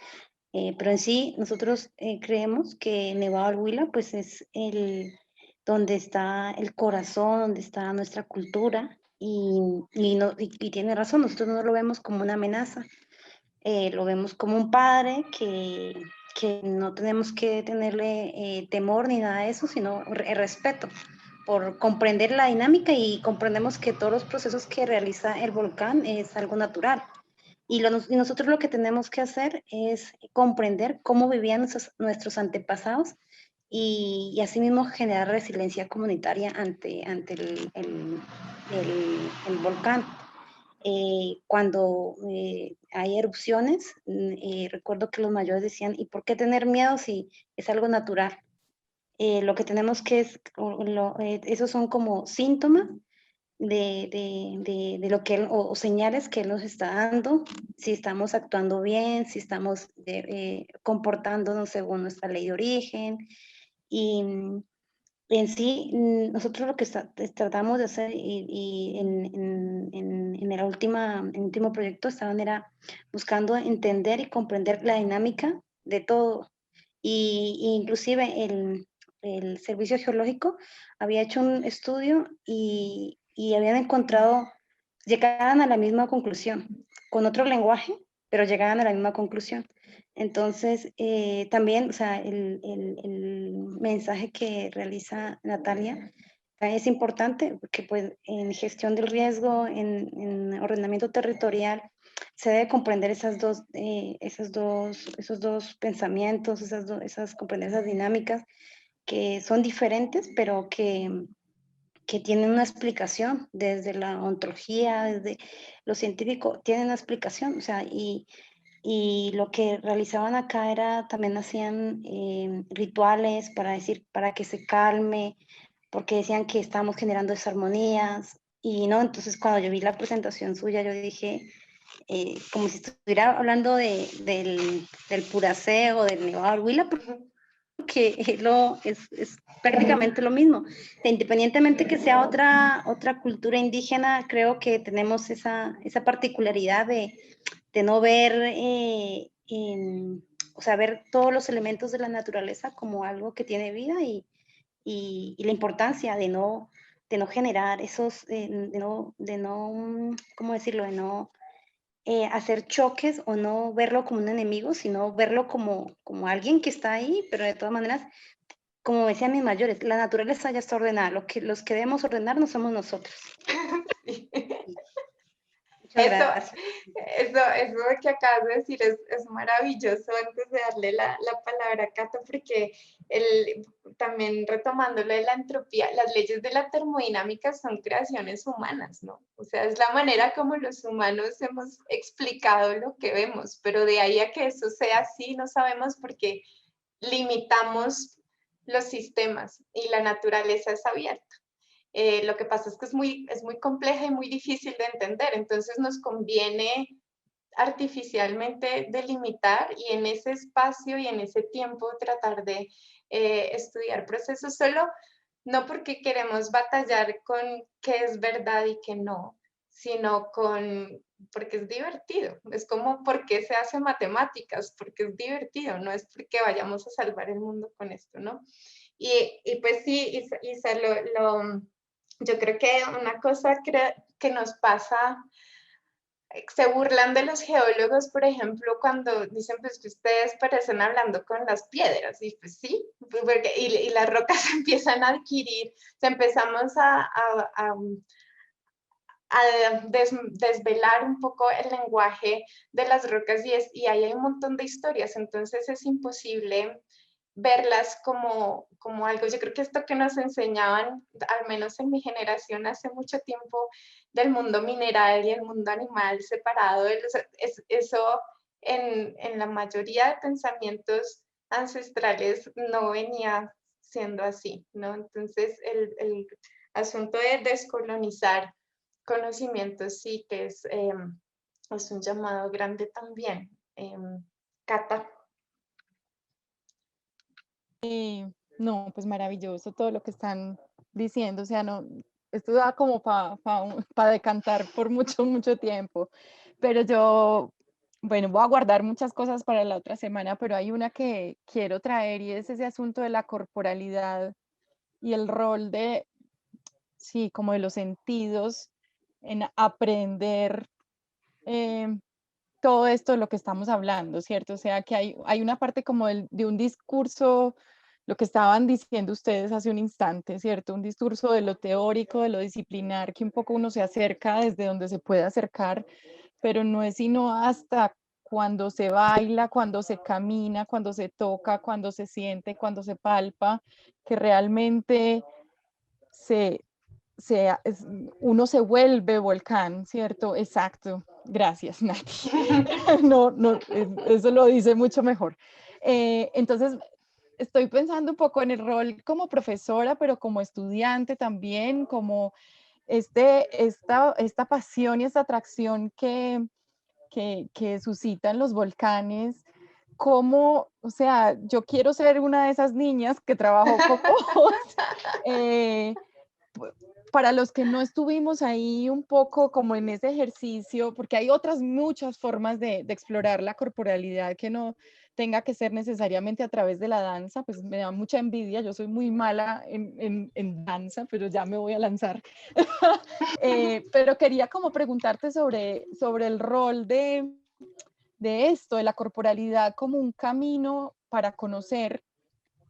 pero en sí nosotros creemos que Nevado del Huila pues es donde está el corazón, donde está nuestra cultura, y tiene razón, nosotros no lo vemos como una amenaza, lo vemos como un padre que no tenemos que tenerle temor ni nada de eso, sino respeto por comprender la dinámica, y comprendemos que todos los procesos que realiza el volcán es algo natural. Y nosotros lo que tenemos que hacer es comprender cómo vivían nuestros antepasados y asimismo generar resiliencia comunitaria ante el volcán. Cuando hay erupciones, recuerdo que los mayores decían, ¿y por qué tener miedo si es algo natural? Lo que tenemos que esos son como síntomas de lo que él, o señales que él nos está dando, si estamos actuando bien, si estamos comportándonos según nuestra ley de origen. Y en sí, nosotros lo que tratamos de hacer y en el último proyecto era buscando entender y comprender la dinámica de todo. Y inclusive el Servicio Geológico había hecho un estudio y habían encontrado, llegaban a la misma conclusión, con otro lenguaje, pero llegaban a la misma conclusión. Entonces, también, o sea, el mensaje que realiza Natalia es importante porque pues en gestión del riesgo, en ordenamiento territorial, se debe comprender esos dos pensamientos, comprender esas dinámicas que son diferentes, pero que tienen una explicación desde la ontología, desde lo científico, tienen una explicación, o sea, y lo que realizaban acá era, también hacían rituales para que se calme, porque decían que estábamos generando desarmonías, y no, entonces cuando yo vi la presentación suya, yo dije, como si estuviera hablando del Puracé o del Nevado del Huila, porque es prácticamente lo mismo. Independientemente que sea otra cultura indígena, creo que tenemos esa particularidad de no ver, o sea, ver todos los elementos de la naturaleza como algo que tiene vida y la importancia de no generar esos, ¿cómo decirlo? De no hacer choques o no verlo como un enemigo, sino verlo como alguien que está ahí, pero de todas maneras, como decían mis mayores, la naturaleza ya está ordenada, los que debemos ordenar no somos nosotros. Sí. Muchas gracias. Eso que acabas de decir es maravilloso. Antes de darle la palabra a Cata, porque también retomándolo de la entropía, las leyes de la termodinámica son creaciones humanas, ¿no? O sea, es la manera como los humanos hemos explicado lo que vemos, pero de ahí a que eso sea así, no sabemos porque limitamos los sistemas y la naturaleza es abierta. Lo que pasa es que es muy compleja y muy difícil de entender, entonces nos conviene artificialmente delimitar y en ese espacio y en ese tiempo tratar de estudiar procesos solo, no porque queremos batallar con qué es verdad y qué no, sino porque es divertido. Es como por qué se hace matemáticas, porque es divertido, no es porque vayamos a salvar el mundo con esto, ¿no? Y pues sí, Isa, yo creo que una cosa que nos pasa, se burlan de los geólogos, por ejemplo, cuando dicen pues que ustedes parecen hablando con las piedras, y pues sí, y las rocas empiezan a adquirir, empezamos a desvelar un poco el lenguaje de las rocas y ahí hay un montón de historias, entonces es imposible verlas como algo. Yo creo que esto que nos enseñaban, al menos en mi generación hace mucho tiempo, del mundo mineral y el mundo animal separado, eso en la mayoría de pensamientos ancestrales no venía siendo así, ¿no? Entonces el asunto de descolonizar conocimientos sí que es un llamado grande también. Cata. No, pues maravilloso todo lo que están diciendo, o sea, no, esto da como para decantar por mucho, mucho tiempo, pero yo, bueno, voy a guardar muchas cosas para la otra semana, pero hay una que quiero traer y es ese asunto de la corporalidad y el rol de, sí, como de los sentidos en aprender todo esto de lo que estamos hablando, ¿cierto? O sea, que hay una parte como de un discurso, lo que estaban diciendo ustedes hace un instante, ¿cierto? Un discurso de lo teórico, de lo disciplinar, que un poco uno se acerca desde donde se puede acercar, pero no es sino hasta cuando se baila, cuando se camina, cuando se toca, cuando se siente, cuando se palpa, que realmente uno se vuelve volcán, ¿cierto? Exacto. Gracias, Nati. No, eso lo dice mucho mejor. Entonces, estoy pensando un poco en el rol como profesora, pero como estudiante también, como esta pasión y esta atracción que suscitan los volcanes. Como, o sea, yo quiero ser una de esas niñas que trabajó con vos. Para los que no estuvimos ahí un poco como en ese ejercicio, porque hay otras muchas formas de explorar la corporalidad que no tenga que ser necesariamente a través de la danza, pues me da mucha envidia, yo soy muy mala en danza, pero ya me voy a lanzar. Pero quería como preguntarte sobre el rol de esto, de la corporalidad como un camino para conocer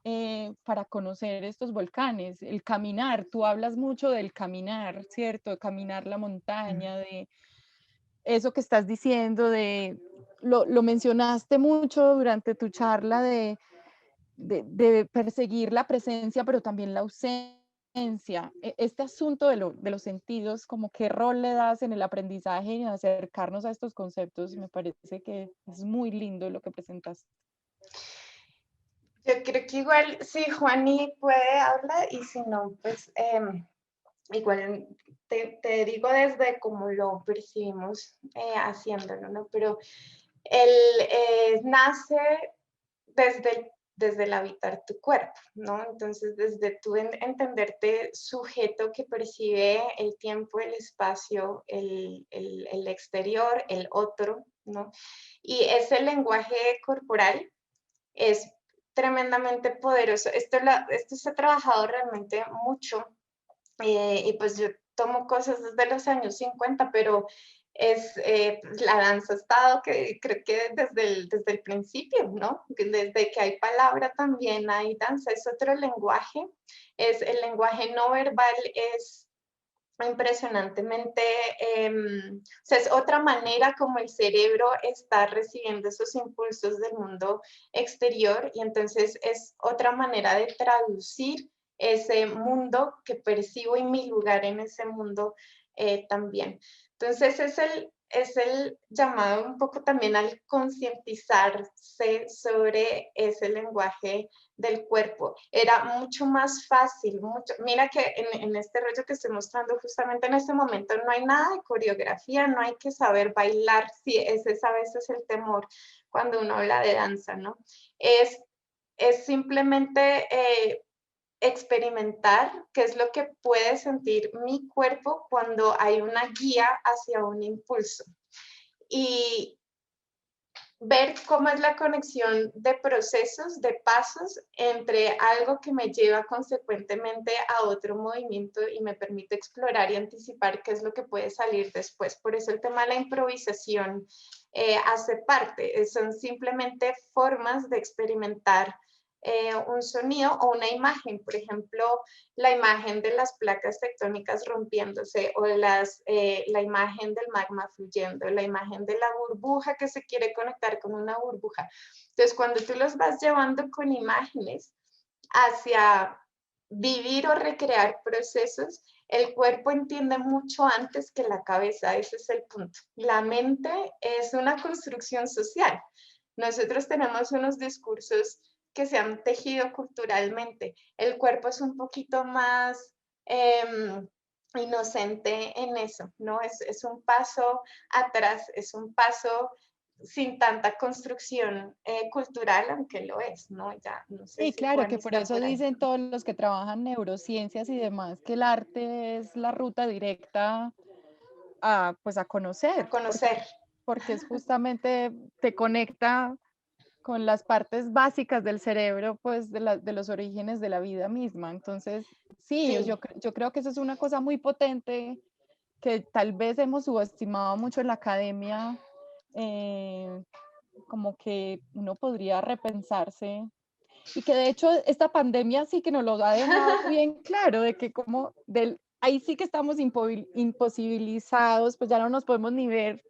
estos volcanes, el caminar. Tú hablas mucho del caminar, ¿cierto? De caminar la montaña, de eso que estás diciendo, lo mencionaste mucho durante tu charla de perseguir la presencia, pero también la ausencia. Este asunto de los sentidos, como qué rol le das en el aprendizaje y en acercarnos a estos conceptos, me parece que es muy lindo lo que presentas. Yo creo que igual, si Juani puede hablar y si no, pues igual te digo desde cómo lo percibimos haciéndolo, ¿no? Pero él nace desde el habitar tu cuerpo, ¿no? Entonces, desde tu entenderte sujeto que percibe el tiempo, el espacio, el exterior, el otro, ¿no? Y ese lenguaje corporal es tremendamente poderoso. Esto se ha trabajado realmente mucho y pues yo tomo cosas desde los años 50, pero la danza ha estado que creo que desde el principio, ¿no? Desde que hay palabra también hay danza, es otro lenguaje, el lenguaje no verbal es impresionantemente, o sea, es otra manera como el cerebro está recibiendo esos impulsos del mundo exterior y entonces es otra manera de traducir ese mundo que percibo y mi lugar en ese mundo también. Entonces es el llamado un poco también al concientizarse sobre ese lenguaje del cuerpo. Era mucho más fácil, mira que en este rollo que estoy mostrando justamente en este momento no hay nada de coreografía, no hay que saber bailar, sí, ese es a veces el temor cuando uno habla de danza, ¿no? Es simplemente experimentar qué es lo que puede sentir mi cuerpo cuando hay una guía hacia un impulso. Y ver cómo es la conexión de procesos, de pasos entre algo que me lleva consecuentemente a otro movimiento y me permite explorar y anticipar qué es lo que puede salir después. Por eso el tema de la improvisación hace parte, son simplemente formas de experimentar un sonido o una imagen, por ejemplo, la imagen de las placas tectónicas rompiéndose o la imagen del magma fluyendo, la imagen de la burbuja que se quiere conectar con una burbuja. Entonces, cuando tú los vas llevando con imágenes hacia vivir o recrear procesos, el cuerpo entiende mucho antes que la cabeza, ese es el punto. La mente es una construcción social. Nosotros tenemos unos discursos que se han tejido culturalmente. El cuerpo es un poquito más inocente en eso, ¿no? Es un paso atrás, es un paso sin tanta construcción cultural, aunque lo es, ¿no? Ya, no sé Sí, si claro, que Juan por está eso por ahí. dicen todos los que trabajan neurociencias y demás, que el arte es la ruta directa pues a conocer, Conocer. porque es justamente, te conecta con las partes básicas del cerebro, pues de los orígenes de la vida misma. Entonces, sí, Sí. yo creo que eso es una cosa muy potente que tal vez hemos subestimado mucho en la academia, como que uno podría repensarse y que de hecho esta pandemia sí que nos lo ha dejado bien claro, de que como ahí sí que estamos imposibilizados, pues ya no nos podemos ni ver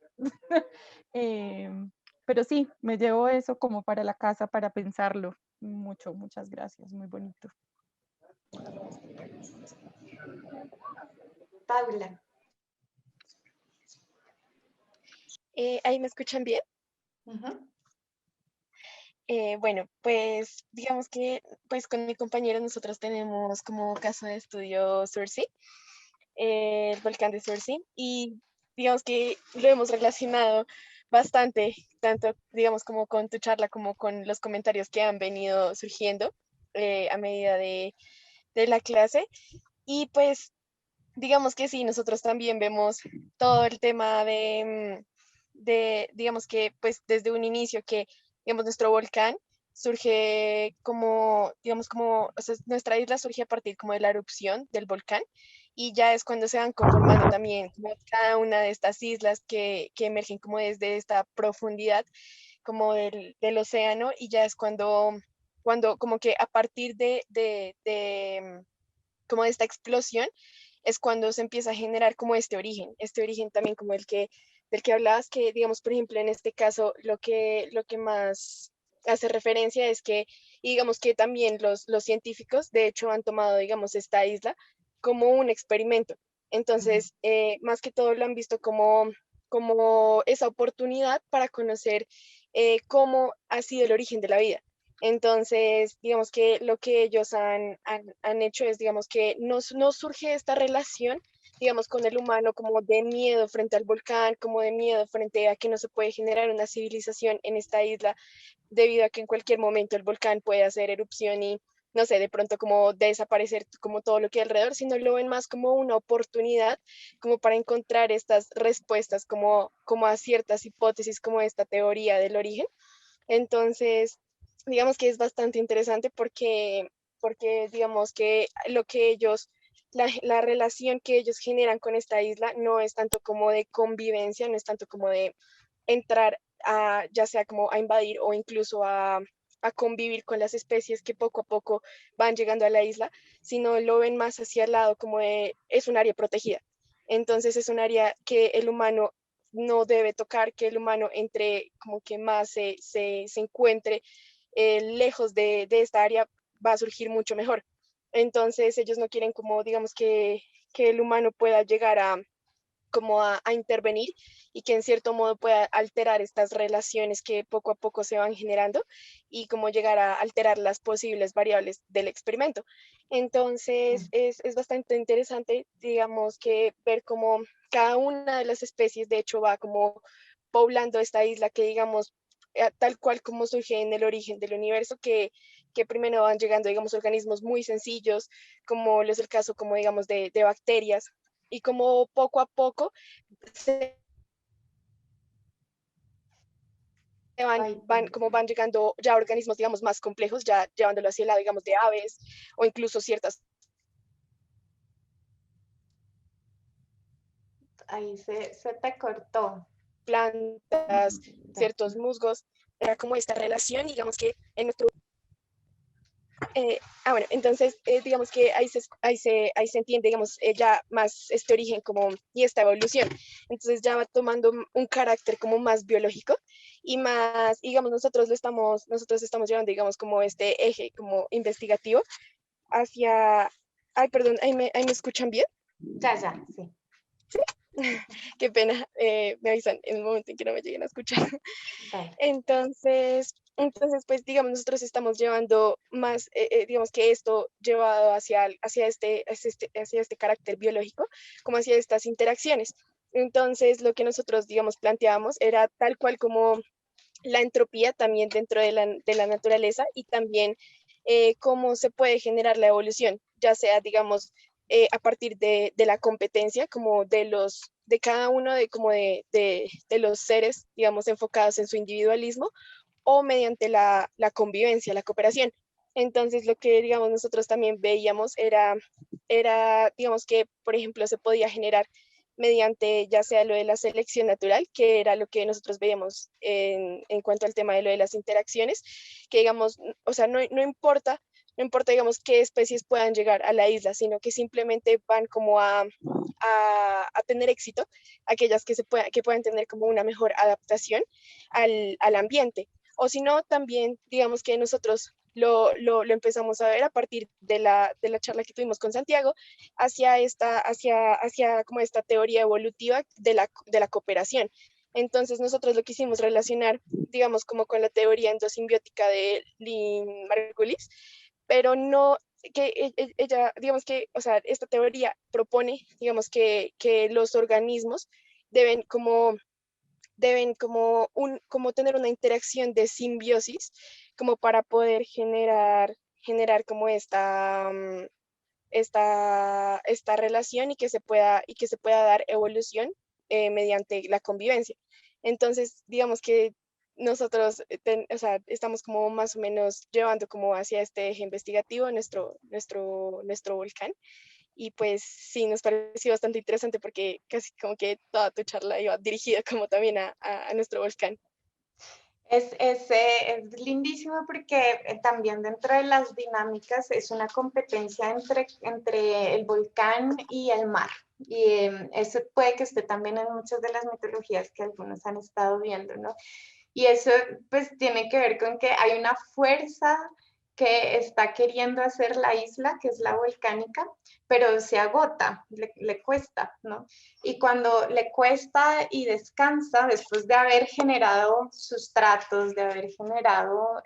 pero sí, me llevo eso como para la casa, para pensarlo mucho. Muchas gracias, muy bonito. Paula. ¿Ahí me escuchan bien? Ujú. Bueno, pues digamos que pues con mi compañero nosotros tenemos como caso de estudio Sursi, el volcán de Sursi, y digamos que lo hemos relacionado bastante, tanto digamos como con tu charla como con los comentarios que han venido surgiendo a medida de la clase. Y pues digamos que sí, nosotros también vemos todo el tema digamos que pues desde un inicio que, digamos, nuestro volcán surge como, digamos, como, o sea, nuestra isla surge a partir como de la erupción del volcán y ya es cuando se van conformando también como cada una de estas islas que emergen como desde esta profundidad como del océano y ya es cuando como que a partir como de esta explosión es cuando se empieza a generar como este origen también como del que hablabas, que digamos, por ejemplo, en este caso, lo que más hace referencia es que, y digamos que también los científicos, de hecho, han tomado, digamos, esta isla como un experimento. Entonces, más que todo lo han visto como esa oportunidad para conocer cómo ha sido el origen de la vida. Entonces, digamos que lo que ellos han hecho es, digamos que no surge esta relación, digamos, con el humano como de miedo frente al volcán, como de miedo frente a que no se puede generar una civilización en esta isla, debido a que en cualquier momento el volcán puede hacer erupción y, no sé, de pronto como desaparecer como todo lo que hay alrededor, sino lo ven más como una oportunidad, como para encontrar estas respuestas, como a ciertas hipótesis, como esta teoría del origen. Entonces, digamos que es bastante interesante porque digamos que lo que ellos, la relación que ellos generan con esta isla no es tanto como de convivencia, no es tanto como de entrar a, ya sea como a invadir o incluso a convivir con las especies que poco a poco van llegando a la isla, sino lo ven más hacia el lado como de, es un área protegida. Entonces es un área que el humano no debe tocar, que el humano entre como que más se encuentre lejos de esta área va a surgir mucho mejor. Entonces ellos no quieren como digamos que el humano pueda llegar como a intervenir y que en cierto modo pueda alterar estas relaciones que poco a poco se van generando y como llegar a alterar las posibles variables del experimento. Entonces es bastante interesante, digamos, que ver cómo cada una de las especies de hecho va como poblando esta isla que digamos tal cual como surge en el origen del universo, que primero van llegando, digamos, organismos muy sencillos, como es el caso, como digamos, de bacterias, y como poco a poco se Ay, como van llegando ya organismos, digamos, más complejos, ya llevándolo hacia el lado, digamos, de aves o incluso ciertas ahí se te cortó. plantas, Ya. ciertos musgos. Era como esta relación, digamos que en nuestro bueno, entonces digamos que ahí se entiende, digamos, ya más este origen como y esta evolución. Entonces ya va tomando un carácter como más biológico y más, digamos, nosotros estamos llevando, digamos, como este eje como investigativo hacia, ay, perdón, ahí me escuchan bien. Ya, ya, sí. Qué pena, me avisan en el momento en que no me lleguen a escuchar. Dale. Entonces, pues, digamos, nosotros estamos llevando más, digamos que esto llevado hacia este carácter biológico, como hacia estas interacciones. Entonces, lo que nosotros, digamos, planteábamos era tal cual como la entropía también dentro de la naturaleza y también cómo se puede generar la evolución, ya sea, digamos, a partir de la competencia, como de cada uno de los seres, digamos, enfocados en su individualismo o mediante la convivencia, la cooperación. Entonces, lo que, digamos, nosotros también veíamos digamos, que, por ejemplo, se podía generar mediante ya sea lo de la selección natural, que era lo que nosotros veíamos en cuanto al tema de lo de las interacciones, que digamos, o sea, no no importa, digamos, qué especies puedan llegar a la isla, sino que simplemente van como a tener éxito aquellas que puedan tener como una mejor adaptación al ambiente. O si no, también digamos que nosotros lo empezamos a ver a partir de la charla que tuvimos con Santiago hacia como esta teoría evolutiva de la cooperación. Entonces nosotros lo quisimos relacionar, digamos, como con la teoría endosimbiótica de Lynn Margulis, pero no que ella, digamos que, o sea, esta teoría propone, digamos, que los organismos deben como tener una interacción de simbiosis, como para poder generar como esta relación y que se pueda dar evolución mediante la convivencia. Entonces, digamos que nosotros o sea, estamos como más o menos llevando como hacia este eje investigativo nuestro volcán. Y pues sí, nos pareció bastante interesante porque casi como que toda tu charla iba dirigida como también a nuestro volcán. Es lindísimo porque también dentro de las dinámicas es una competencia entre el volcán y el mar. Y eso puede que esté también en muchas de las mitologías que algunos han estado viendo, ¿no? Y eso pues tiene que ver con que hay una fuerza que está queriendo hacer la isla, que es la volcánica, pero se agota, le cuesta, ¿no? Y cuando le cuesta y descansa, después de haber generado sustratos, de haber generado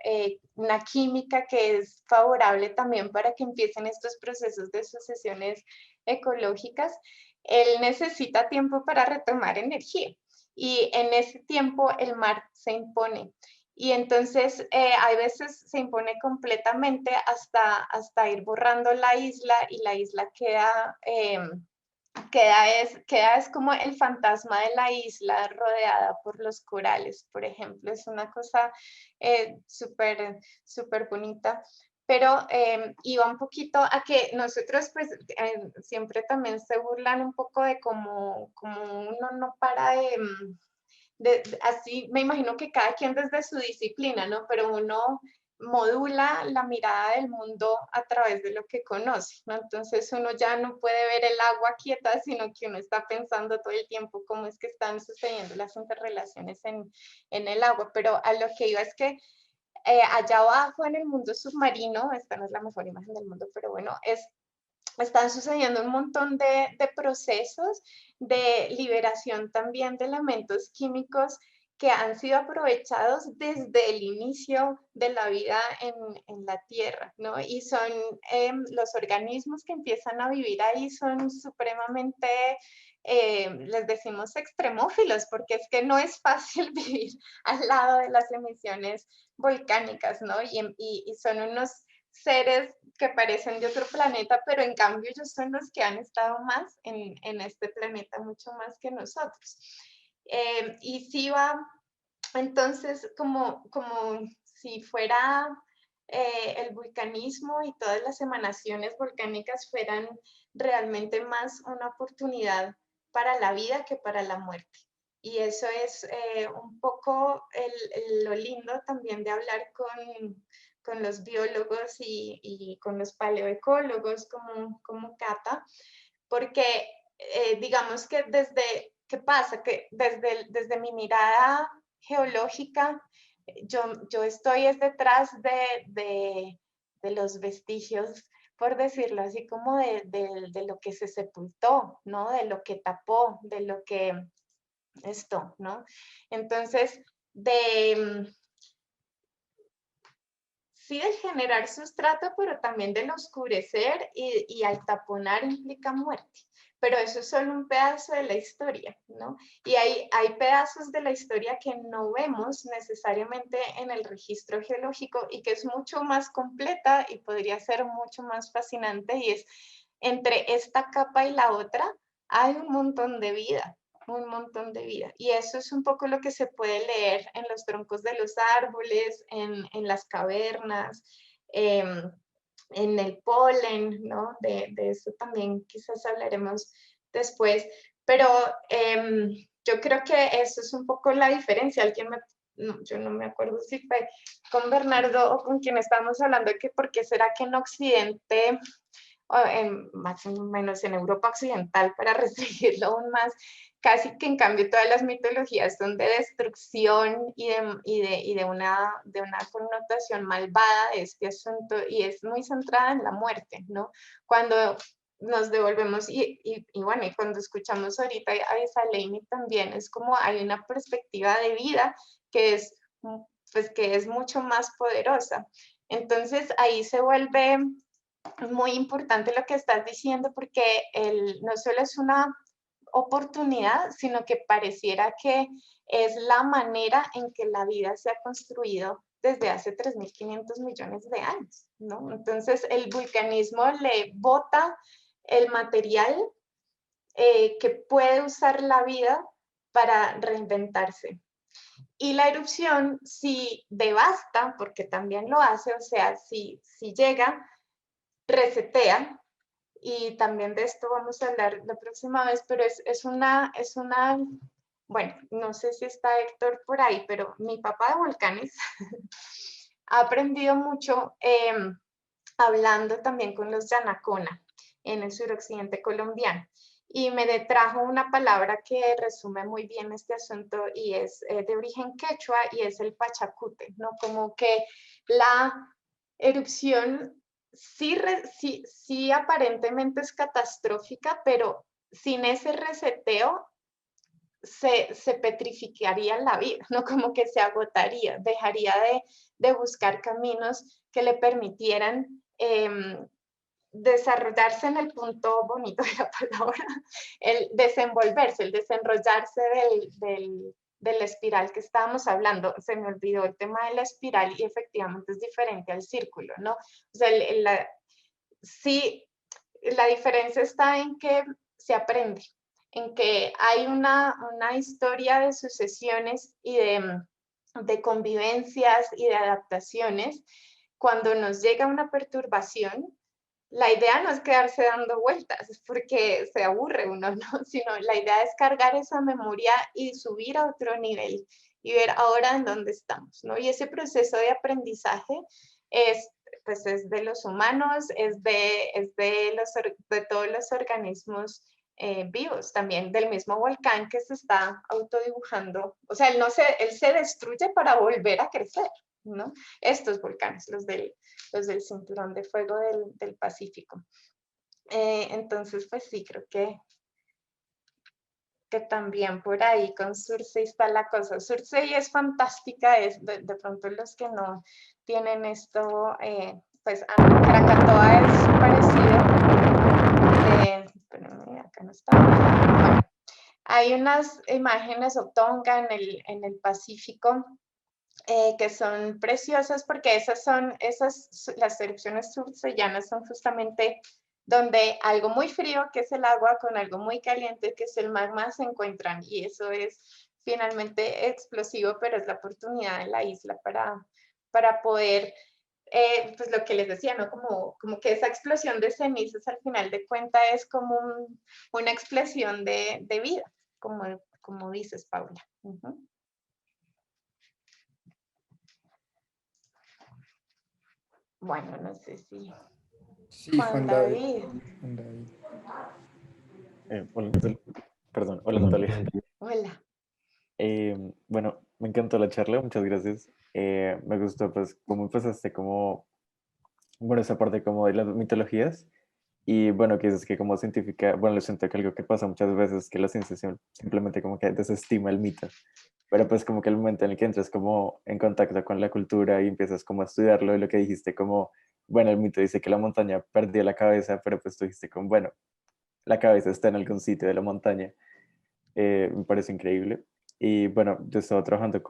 una química que es favorable también para que empiecen estos procesos de sucesiones ecológicas, él necesita tiempo para retomar energía. Y en ese tiempo el mar se impone. Y entonces hay veces se impone completamente hasta ir borrando la isla y la isla queda es como el fantasma de la isla rodeada por los corales, por ejemplo. Es una cosa súper, súper bonita. Pero iba un poquito a que nosotros pues siempre también se burlan un poco de cómo uno no para así me imagino que cada quien desde su disciplina, ¿no? Pero uno modula la mirada del mundo a través de lo que conoce, ¿no? Entonces uno ya no puede ver el agua quieta, sino que uno está pensando todo el tiempo cómo es que están sucediendo las interrelaciones en el agua. Pero a lo que iba es que allá abajo en el mundo submarino, esta no es la mejor imagen del mundo, pero bueno, están sucediendo un montón de procesos de liberación también de elementos químicos que han sido aprovechados desde el inicio de la vida en la Tierra, ¿no? Y son los organismos que empiezan a vivir ahí son supremamente, les decimos extremófilos, porque es que no es fácil vivir al lado de las emisiones volcánicas, ¿no? Y son unos seres que parecen de otro planeta, pero en cambio ellos son los que han estado más en este planeta, mucho más que nosotros. Y si va, entonces, como si fuera el vulcanismo y todas las emanaciones volcánicas fueran realmente más una oportunidad para la vida que para la muerte. Y eso es un poco lo lindo también de hablar con los biólogos y con los paleoecólogos como Cata, porque digamos que ¿qué pasa? Que desde mi mirada geológica, yo estoy detrás de los vestigios, por decirlo así, como de lo que se sepultó, ¿no? De lo que tapó, de lo que esto, ¿no? Entonces, sí de generar sustrato, pero también del oscurecer y al taponar implica muerte. Pero eso es solo un pedazo de la historia, ¿no? Y hay pedazos de la historia que no vemos necesariamente en el registro geológico y que es mucho más completa y podría ser mucho más fascinante, y es entre esta capa y la otra hay un montón de vida. Un montón de vida. Y eso es un poco lo que se puede leer en los troncos de los árboles, en las cavernas, en el polen, ¿no? De eso también quizás hablaremos después. Pero yo creo que eso es un poco la diferencia. Alguien me no, yo no me acuerdo si fue con Bernardo o con quien estábamos hablando de que por qué será que en Occidente, o más o menos en Europa Occidental, para restringirlo aún más, casi que en cambio todas las mitologías son de destrucción de una connotación malvada de este asunto, y es muy centrada en la muerte, ¿no? Cuando nos devolvemos, bueno, y cuando escuchamos ahorita a Isaleini también, es como hay una perspectiva de vida que es, pues, que es mucho más poderosa. Entonces ahí se vuelve muy importante lo que estás diciendo, porque no solo es una oportunidad, sino que pareciera que es la manera en que la vida se ha construido desde hace 3.500 millones de años, ¿no? Entonces el vulcanismo le bota el material que puede usar la vida para reinventarse. Y la erupción, si devasta, porque también lo hace, o sea, si llega, resetea, y también de esto vamos a hablar la próxima vez, pero es una, bueno, no sé si está Héctor por ahí, pero mi papá de volcanes ha aprendido mucho hablando también con los Yanacona en el suroccidente colombiano. Y me trajo una palabra que resume muy bien este asunto, y es de origen quechua, y es el pachacute, ¿no? Como que la erupción sí aparentemente es catastrófica, pero sin ese reseteo se petrificaría la vida, ¿no? Como que se agotaría, dejaría de buscar caminos que le permitieran desarrollarse en el punto bonito de la palabra, el desenvolverse, el desenrollarse de la espiral que estábamos hablando. Se me olvidó el tema de la espiral, y efectivamente es diferente al círculo, ¿no? O sea, sí, la diferencia está en que se aprende, en que hay una historia de sucesiones y de convivencias y de adaptaciones. Cuando nos llega una perturbación, la idea no es quedarse dando vueltas, porque se aburre uno, ¿no? Sino la idea es cargar esa memoria y subir a otro nivel y ver ahora en dónde estamos, ¿no? Y ese proceso de aprendizaje es, pues, es de los humanos, es de todos los organismos vivos, también del mismo volcán que se está autodibujando. O sea, él se destruye para volver a crecer, ¿no? Estos volcanes, los del cinturón de fuego del Pacífico. Entonces, pues sí, creo que también por ahí con Surtsey está la cosa. Surtsey es fantástica, es de pronto los que no tienen esto, pues Krakatoa es parecido. Espérenme, acá no está. Bueno, hay unas imágenes o Tonga en el Pacífico, que son preciosas, porque las erupciones surtseyanas son justamente donde algo muy frío, que es el agua, con algo muy caliente, que es el magma, se encuentran, y eso es finalmente explosivo, pero es la oportunidad de la isla para poder, pues lo que les decía, ¿no? Como que esa explosión de cenizas al final de cuentas es como una explosión de vida, como dices, Paula. Bueno, no sé si Sí, Juan David. Juan David. Hola, perdón, hola Natalia. Hola. Bueno, me encantó la charla, muchas gracias. Me gustó pues cómo empezaste como, bueno, esa parte como de las mitologías, y bueno, que dices que como científica, bueno, lo siento que algo que pasa muchas veces es que la ciencia simplemente como que desestima el mito, pero pues como que el momento en el que entras como en contacto con la cultura y empiezas como a estudiarlo, y lo que dijiste como, bueno, el mito dice que la montaña perdió la cabeza, pero pues tú dijiste como, bueno, la cabeza está en algún sitio de la montaña. Me parece increíble. Y bueno, yo estaba trabajando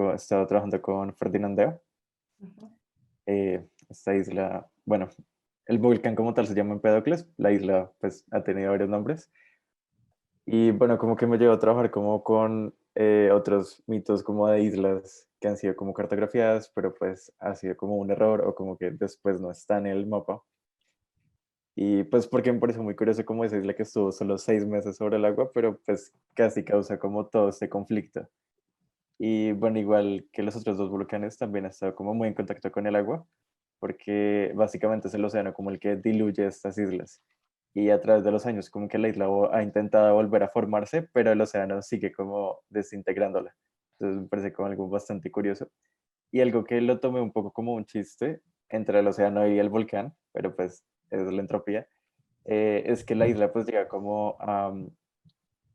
con Ferdinandeo. Esta isla, bueno, el volcán como tal se llama Empedocles, la isla pues ha tenido varios nombres. Y bueno, como que me llevó a trabajar como con otros mitos como de islas que han sido como cartografiadas, pero pues ha sido como un error o como que después no está en el mapa. Y pues porque me parece muy curioso como esa isla que estuvo solo 6 meses sobre el agua, pero pues casi causa como todo este conflicto. Y bueno, igual que los otros dos volcanes, también ha estado como muy en contacto con el agua, porque básicamente es el océano como el que diluye estas islas. Y a través de los años como que la isla ha intentado volver a formarse, pero el océano sigue como desintegrándola. Entonces me parece como algo bastante curioso. Y algo que lo tomé un poco como un chiste entre el océano y el volcán, pero pues es la entropía, es que la isla pues llega como a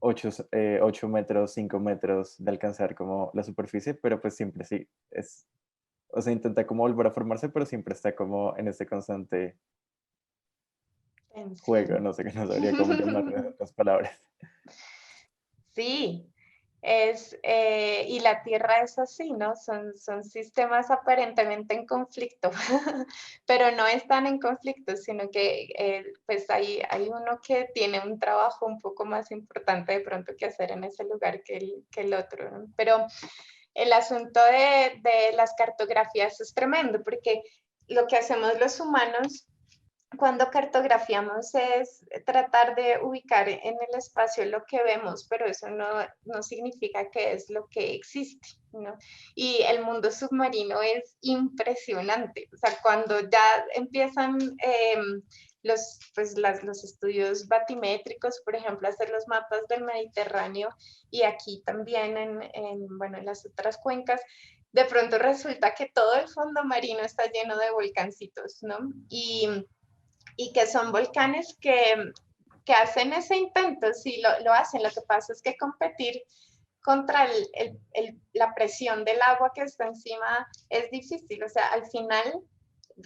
8 metros, 5 metros de alcanzar como la superficie, pero pues siempre sí, o sea, intenta como volver a formarse, pero siempre está como en este constante juego, Tensión. no sé qué, no sabría cómo llamarlo en otras palabras. Sí, y la Tierra es así, ¿no? Son sistemas aparentemente en conflicto, pero no están en conflicto, sino que pues hay uno que tiene un trabajo un poco más importante de pronto que hacer en ese lugar que el otro, ¿no? Pero el asunto de las cartografías es tremendo, porque lo que hacemos los humanos cuando cartografiamos es tratar de ubicar en el espacio lo que vemos, pero eso no significa que es lo que existe, ¿no? Y el mundo submarino es impresionante. O sea, cuando ya empiezan los estudios batimétricos, por ejemplo, hacer los mapas del Mediterráneo y aquí también en las otras cuencas, de pronto resulta que todo el fondo marino está lleno de volcancitos, ¿no? Y que son volcanes que hacen ese intento, sí, lo hacen. Lo que pasa es que competir contra la presión del agua que está encima es difícil. O sea, al final,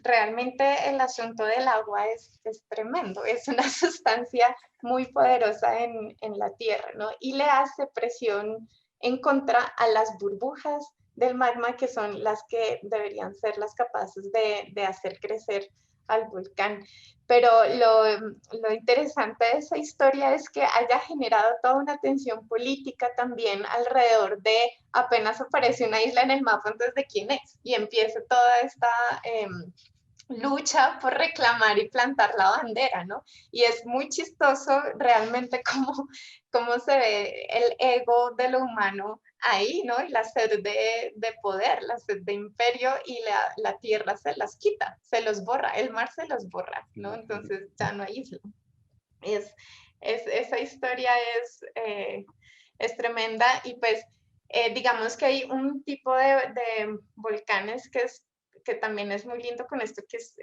realmente el asunto del agua es tremendo. Es una sustancia muy poderosa en la Tierra, ¿no? Y le hace presión en contra a las burbujas del magma, que son las que deberían ser las capaces de hacer crecer al volcán. Pero lo interesante de esa historia es que haya generado toda una tensión política también alrededor de apenas aparece una isla en el mapa, entonces ¿de quién es? Y empieza toda esta lucha por reclamar y plantar la bandera, ¿no? Y es muy chistoso realmente cómo se ve el ego de lo humano ahí, ¿no? Y la sed de poder, la sed de imperio, y la tierra se las quita, se los borra, el mar se los borra, ¿no? Entonces ya no hay isla. Esa historia es tremenda y pues digamos que hay un tipo de volcanes que también es muy lindo con esto, que es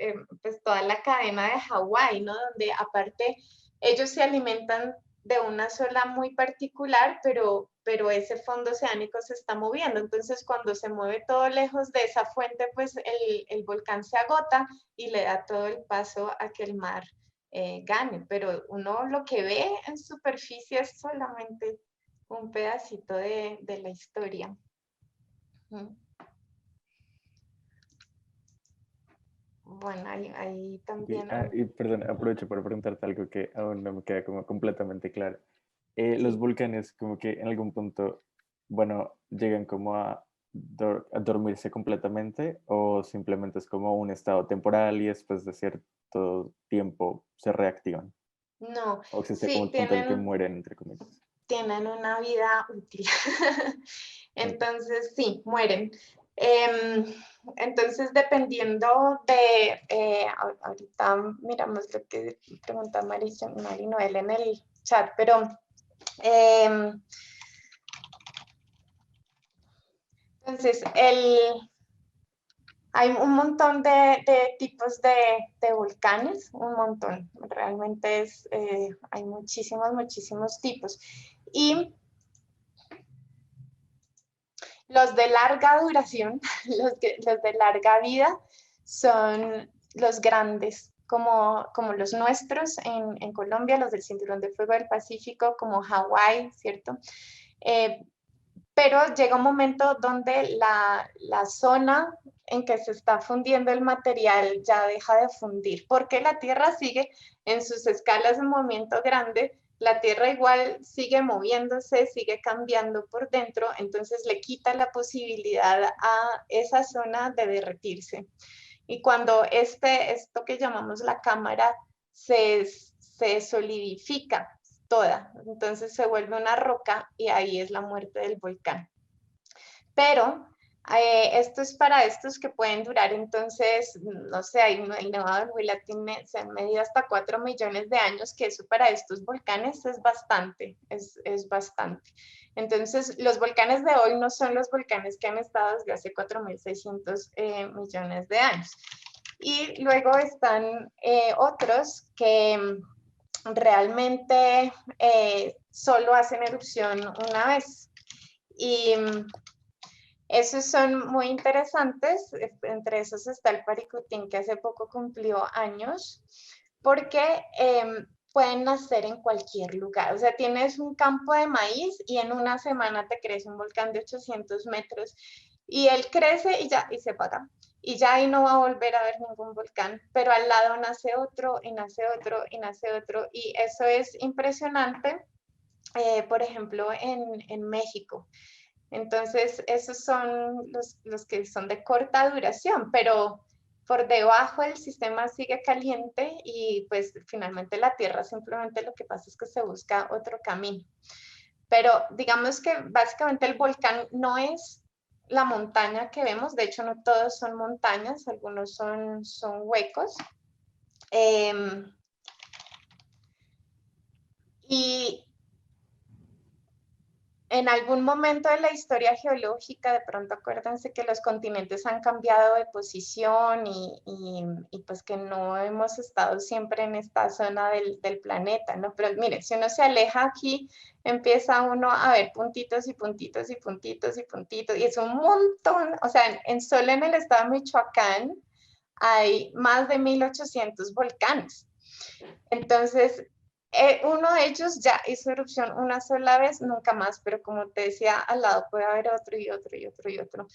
pues toda la cadena de Hawái, ¿no? Donde aparte ellos se alimentan de una sola muy particular, pero ese fondo oceánico se está moviendo. Entonces, cuando se mueve todo lejos de esa fuente, pues el volcán se agota y le da todo el paso a que el mar gane. Pero uno lo que ve en superficie es solamente un pedacito de la historia. Bueno, ahí también... Y perdón, aprovecho para preguntarte algo que aún no me queda como completamente claro. Los volcanes como que en algún punto, bueno, llegan como a dormirse completamente o simplemente es como un estado temporal y después de cierto tiempo se reactivan. No, O existe como sí, el punto en el que mueren, entre comillas. tienen una vida útil. Entonces, sí, mueren. Entonces, dependiendo ahorita miramos lo que pregunta Mari Noel en el chat, pero entonces, hay un montón de tipos de volcanes, un montón, realmente hay muchísimos tipos. Y los de larga duración, los de larga vida, son los grandes, como los nuestros en Colombia, los del Cinturón de Fuego del Pacífico, como Hawái, ¿cierto? Pero llega un momento donde la zona en que se está fundiendo el material ya deja de fundir, porque la Tierra sigue en sus escalas de movimiento grande, la Tierra igual sigue moviéndose, sigue cambiando por dentro, entonces le quita la posibilidad a esa zona de derretirse. Y cuando esto que llamamos la cámara se solidifica toda, entonces se vuelve una roca y ahí es la muerte del volcán. pero esto es para estos que pueden durar, entonces, no sé, el Nevado del Huila se han medido hasta 4 millones de años, que eso para estos volcanes es bastante, es bastante. Entonces, los volcanes de hoy no son los volcanes que han estado desde hace 4.600 millones de años. Y luego están otros que realmente solo hacen erupción una vez. Y esos son muy interesantes. Entre esos está el Paricutín, que hace poco cumplió años, porque pueden nacer en cualquier lugar. O sea, tienes un campo de maíz y en una semana te crece un volcán de 800 metros y él crece y se apaga. Y ya ahí no va a volver a haber ningún volcán, pero al lado nace otro y nace otro y nace otro. Y eso es impresionante, por ejemplo, en México. Entonces, esos son los que son de corta duración, pero por debajo el sistema sigue caliente y pues finalmente la Tierra simplemente lo que pasa es que se busca otro camino. Pero digamos que básicamente el volcán no es la montaña que vemos, de hecho no todos son montañas, algunos son huecos. Y en algún momento de la historia geológica, de pronto acuérdense que los continentes han cambiado de posición y pues que no hemos estado siempre en esta zona del planeta, ¿no? Pero mire, si uno se aleja aquí, empieza uno a ver puntitos y puntitos y puntitos y puntitos, y es un montón, o sea, solo en el estado de Michoacán hay más de 1.800 volcanes. Entonces, uno de ellos ya hizo erupción una sola vez, nunca más, pero como te decía, al lado puede haber otro y otro y otro y otro.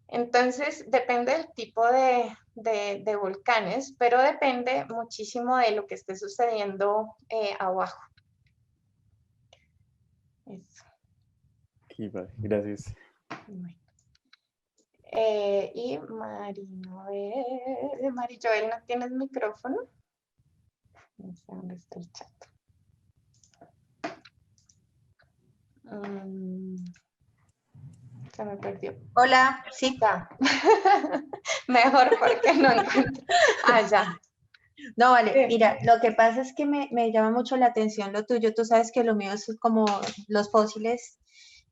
Entonces, depende del tipo de volcanes, pero depende muchísimo de lo que esté sucediendo abajo. Eso. Sí, vale, gracias. Bueno. Y Marijoel, ¿no tienes micrófono? No sé dónde está el chat. Se me perdió. Hola, sí. Ya. Mejor porque no encuentro. Ah, ya. No, vale, mira, lo que pasa es que me llama mucho la atención lo tuyo. Tú sabes que lo mío es como los fósiles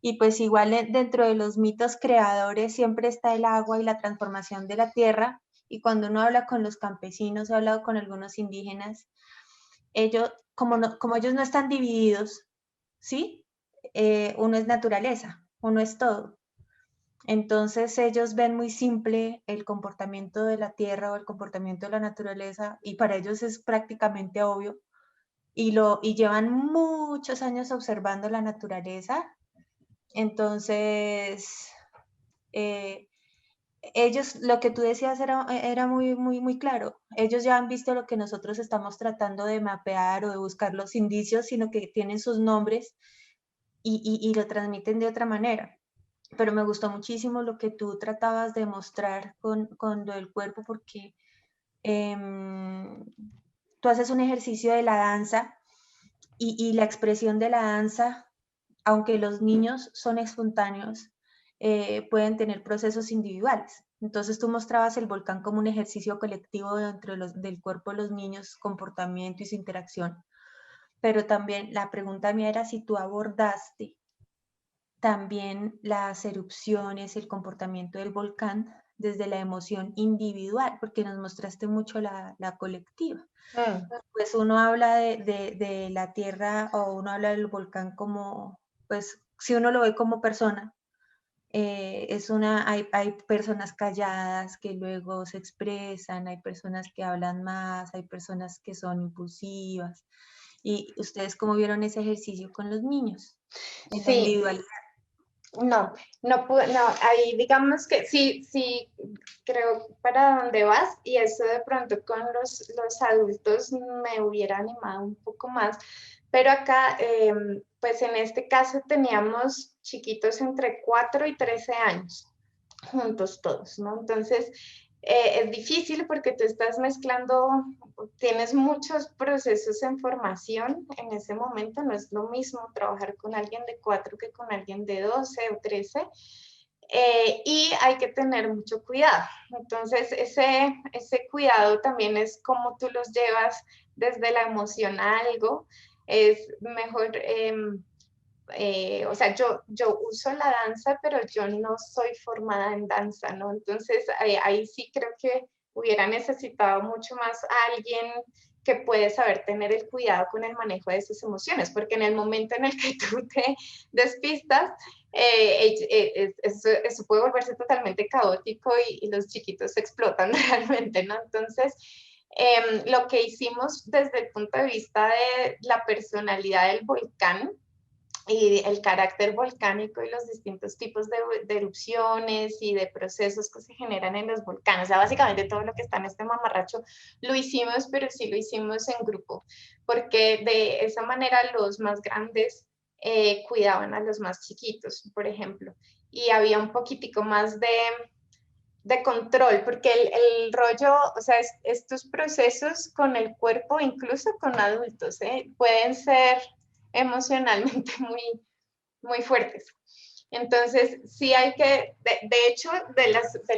y pues igual dentro de los mitos creadores siempre está el agua y la transformación de la tierra. Y cuando uno habla con los campesinos, he hablado con algunos indígenas, ellos, como ellos no están divididos, ¿sí? Uno es naturaleza, uno es todo. Entonces ellos ven muy simple el comportamiento de la tierra o el comportamiento de la naturaleza y para ellos es prácticamente obvio y llevan muchos años observando la naturaleza. Entonces ellos, lo que tú decías era muy, muy, muy claro. Ellos ya han visto lo que nosotros estamos tratando de mapear o de buscar los indicios, sino que tienen sus nombres y lo transmiten de otra manera. Pero me gustó muchísimo lo que tú tratabas de mostrar con lo del cuerpo, porque tú haces un ejercicio de la danza y la expresión de la danza, aunque los niños son espontáneos, pueden tener procesos individuales. Entonces tú mostrabas el volcán como un ejercicio colectivo dentro del cuerpo de los niños, comportamiento y su interacción. Pero también la pregunta mía era si tú abordaste también las erupciones, el comportamiento del volcán desde la emoción individual, porque nos mostraste mucho la colectiva. Pues uno habla de la tierra o uno habla del volcán como, pues si uno lo ve como persona, hay personas calladas que luego se expresan, hay personas que hablan más, hay personas que son impulsivas. ¿Y ustedes cómo vieron ese ejercicio con los niños? Esa individualidad. No, ahí digamos que sí, creo para dónde vas y eso de pronto con los adultos me hubiera animado un poco más, pero acá, pues en este caso teníamos chiquitos entre 4 y 13 años, juntos todos, ¿no? Entonces, es difícil porque tú estás mezclando, tienes muchos procesos en formación en ese momento, no es lo mismo trabajar con alguien de 4 que con alguien de 12 o 13. y hay que tener mucho cuidado. Entonces, ese cuidado también es cómo tú los llevas desde la emoción a algo. Es mejor, o sea, yo uso la danza, pero yo no soy formada en danza, ¿no? Entonces, ahí sí creo que hubiera necesitado mucho más a alguien que puede saber tener el cuidado con el manejo de sus emociones, porque en el momento en el que tú te despistas, eso puede volverse totalmente caótico y los chiquitos explotan realmente, ¿no? Entonces, lo que hicimos desde el punto de vista de la personalidad del volcán y el carácter volcánico y los distintos tipos de erupciones y de procesos que se generan en los volcanes. O sea, básicamente todo lo que está en este mamarracho lo hicimos, pero sí lo hicimos en grupo, porque de esa manera los más grandes cuidaban a los más chiquitos, por ejemplo, y había un poquitico más de control, porque el rollo, o sea, estos procesos con el cuerpo, incluso con adultos, pueden ser emocionalmente muy fuertes. Entonces, sí hay que, de hecho, de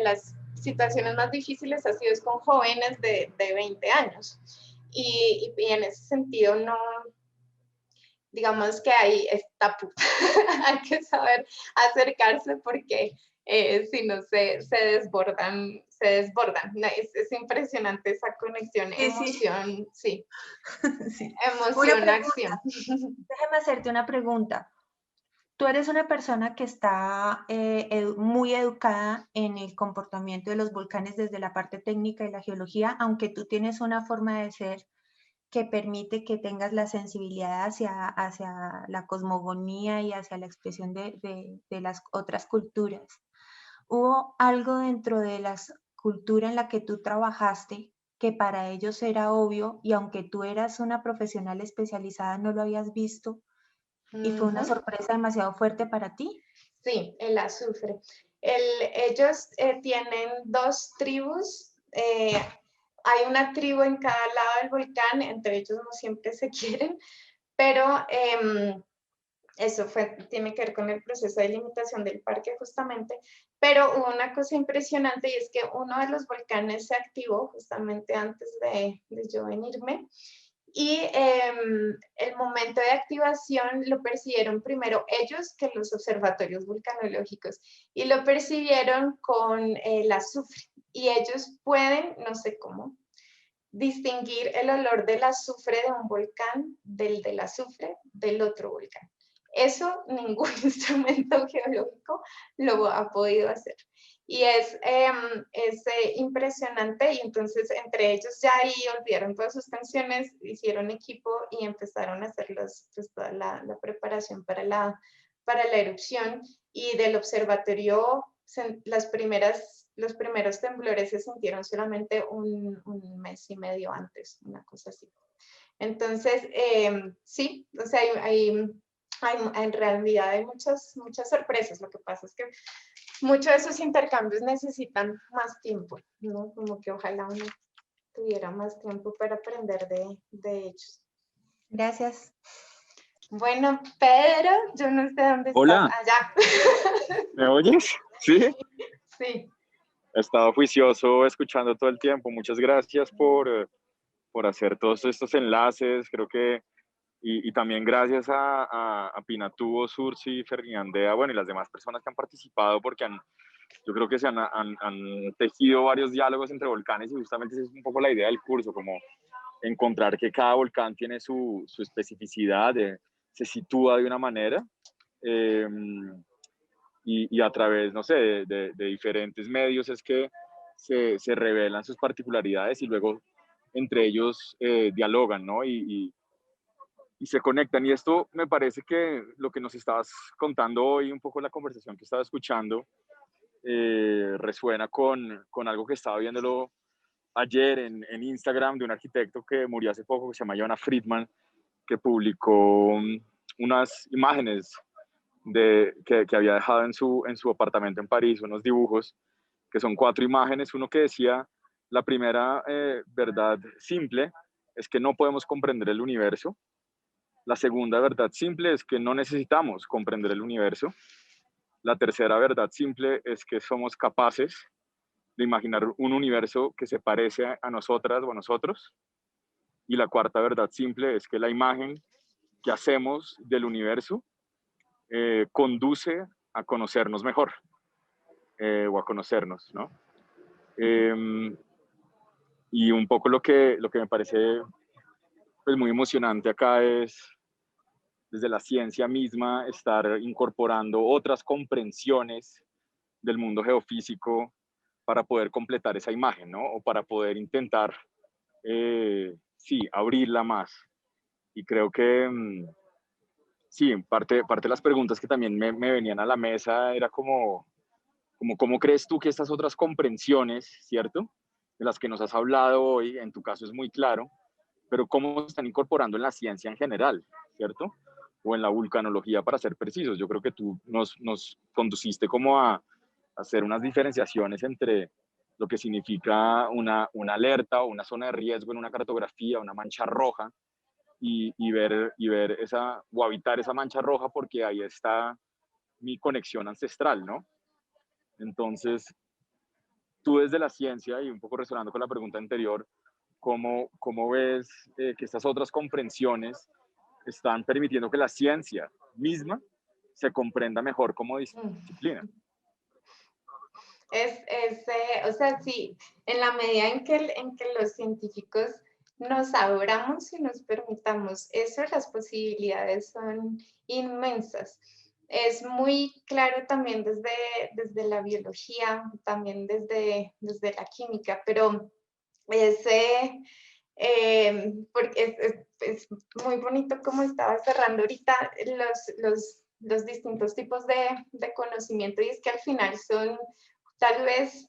las situaciones más difíciles ha sido con jóvenes de 20 años. Y en ese sentido, no, digamos que ahí es tabú. Hay que saber acercarse porque si no se desbordan, se desbordan. Es impresionante esa conexión, Sí, emoción, sí, sí. emoción, acción. Déjame hacerte una pregunta. Tú eres una persona que está muy educada en el comportamiento de los volcanes desde la parte técnica y la geología, aunque tú tienes una forma de ser que permite que tengas la sensibilidad hacia la cosmogonía y hacia la expresión de las otras culturas. ¿Hubo algo dentro de la cultura en la que tú trabajaste que para ellos era obvio y aunque tú eras una profesional especializada no lo habías visto y fue una sorpresa demasiado fuerte para ti? Sí, el azufre. Ellos tienen dos tribus. Hay una tribu en cada lado del volcán, entre ellos no siempre se quieren, pero eso tiene que ver con el proceso de limitación del parque justamente, pero hubo una cosa impresionante y es que uno de los volcanes se activó justamente antes de yo venirme y el momento de activación lo percibieron primero ellos que los observatorios vulcanológicos y lo percibieron con el azufre y ellos pueden, no sé cómo, distinguir el olor del azufre de un volcán del azufre del otro volcán. Eso ningún instrumento geológico lo ha podido hacer. Y es impresionante y entonces entre ellos ya ahí olvidaron todas sus canciones, hicieron equipo y empezaron a hacer pues, toda la preparación para la erupción y del observatorio los primeros temblores se sintieron solamente un mes y medio antes, una cosa así. Entonces, sí, o sea, en realidad hay muchas sorpresas. Lo que pasa es que muchos de esos intercambios necesitan más tiempo, ¿no? Como que ojalá uno tuviera más tiempo para aprender de ellos. Gracias. Bueno, Pedro, yo no sé dónde Hola. estás. Allá. ¿Me oyes? Sí. Sí. He estado juicioso escuchando todo el tiempo. Muchas gracias por hacer todos estos enlaces. Creo que, y también gracias a Pinatubo, Sursi, Fernandea, bueno, y las demás personas que han participado, porque yo creo que han tejido varios diálogos entre volcanes y justamente esa es un poco la idea del curso, como encontrar que cada volcán tiene su especificidad, se sitúa de una manera. Y a través, no sé, de diferentes medios es que se revelan sus particularidades y luego entre ellos dialogan, ¿no? Y se conectan. Y esto me parece que lo que nos estabas contando hoy, un poco la conversación que estaba escuchando, resuena con algo que estaba viéndolo ayer en Instagram de un arquitecto que murió hace poco, que se llama Jonah Friedman, que publicó unas imágenes que había dejado en su apartamento en París, unos dibujos, que son 4 imágenes. Uno que decía, la primera verdad simple es que no podemos comprender el universo. La segunda verdad simple es que no necesitamos comprender el universo. La tercera verdad simple es que somos capaces de imaginar un universo que se parece a nosotras o a nosotros. Y la cuarta verdad simple es que la imagen que hacemos del universo conduce a conocernos mejor o a conocernos, ¿no? Y un poco lo que me parece pues, muy emocionante acá es desde la ciencia misma estar incorporando otras comprensiones del mundo geofísico para poder completar esa imagen, ¿no? O para poder intentar, sí, abrirla más. Y creo que, sí, parte de las preguntas que también me venían a la mesa era como, ¿cómo crees tú que estas otras comprensiones, ¿cierto? De las que nos has hablado hoy, en tu caso es muy claro, pero cómo se están incorporando en la ciencia en general, ¿cierto? O en la vulcanología, para ser precisos. Yo creo que tú nos conduciste como a hacer unas diferenciaciones entre lo que significa una alerta o una zona de riesgo en una cartografía, una mancha roja, y ver esa, o habitar esa mancha roja porque ahí está mi conexión ancestral, ¿no? Entonces, tú desde la ciencia, y un poco resonando con la pregunta anterior, ¿cómo ves que estas otras comprensiones están permitiendo que la ciencia misma se comprenda mejor como disciplina? O sea, sí, en la medida en que los científicos nos abramos y nos permitamos eso, las posibilidades son inmensas. Es muy claro también desde la biología, también desde la química, pero porque es muy bonito como estaba cerrando ahorita los distintos tipos de conocimiento, y es que al final son tal vez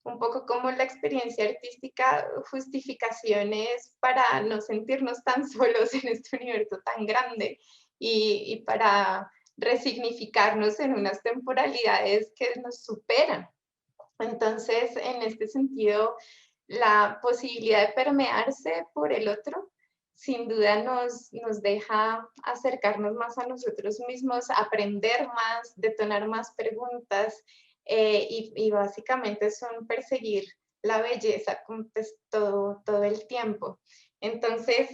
un poco como la experiencia artística, justificaciones para no sentirnos tan solos en este universo tan grande y para resignificarnos en unas temporalidades que nos superan. Entonces, en este sentido, la posibilidad de permearse por el otro, sin duda nos deja acercarnos más a nosotros mismos, aprender más, detonar más preguntas, y básicamente son perseguir la belleza pues, todo el tiempo. Entonces,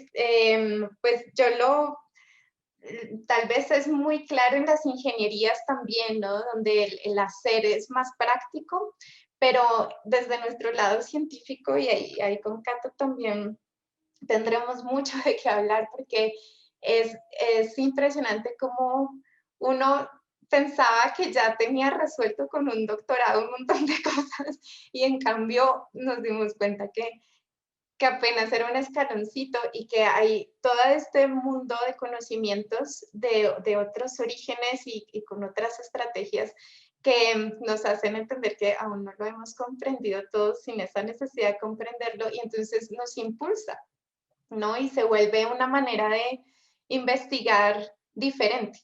pues tal vez es muy claro en las ingenierías también, ¿no? Donde el hacer es más práctico, pero desde nuestro lado científico, y ahí con Cato también tendremos mucho de qué hablar, porque es impresionante cómo uno pensaba que ya tenía resuelto con un doctorado un montón de cosas, y en cambio nos dimos cuenta que apenas era un escaloncito y que hay todo este mundo de conocimientos de otros orígenes y con otras estrategias que nos hacen entender que aún no lo hemos comprendido todo sin esa necesidad de comprenderlo, y entonces nos impulsa, ¿no? Y se vuelve una manera de investigar diferente.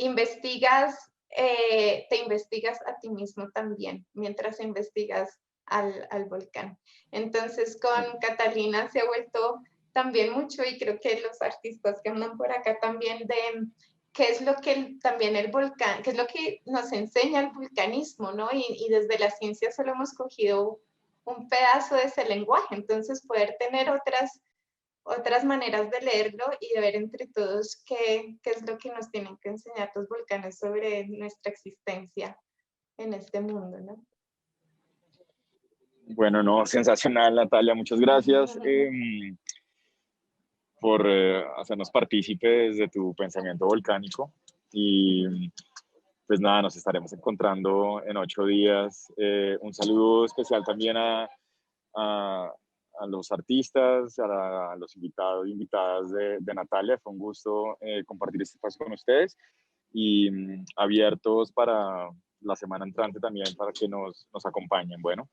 Investigas, te investigas a ti mismo también mientras investigas al volcán. Entonces con Catalina se ha vuelto también mucho, y creo que los artistas que andan por acá también, de qué es lo que también el volcán, qué es lo que nos enseña el vulcanismo, ¿no? Y desde la ciencia solo hemos cogido un pedazo de ese lenguaje, entonces poder tener otras maneras de leerlo y de ver entre todos qué es lo que nos tienen que enseñar los volcanes sobre nuestra existencia en este mundo, ¿no? Bueno, no, sensacional, Natalia, muchas gracias por hacernos partícipes de tu pensamiento volcánico. Y pues nada, nos estaremos encontrando en 8 días. Un saludo especial también a los artistas, a los invitados e invitadas de Natalia. Fue un gusto compartir este espacio con ustedes, y abiertos para la semana entrante también para que nos acompañen. Bueno,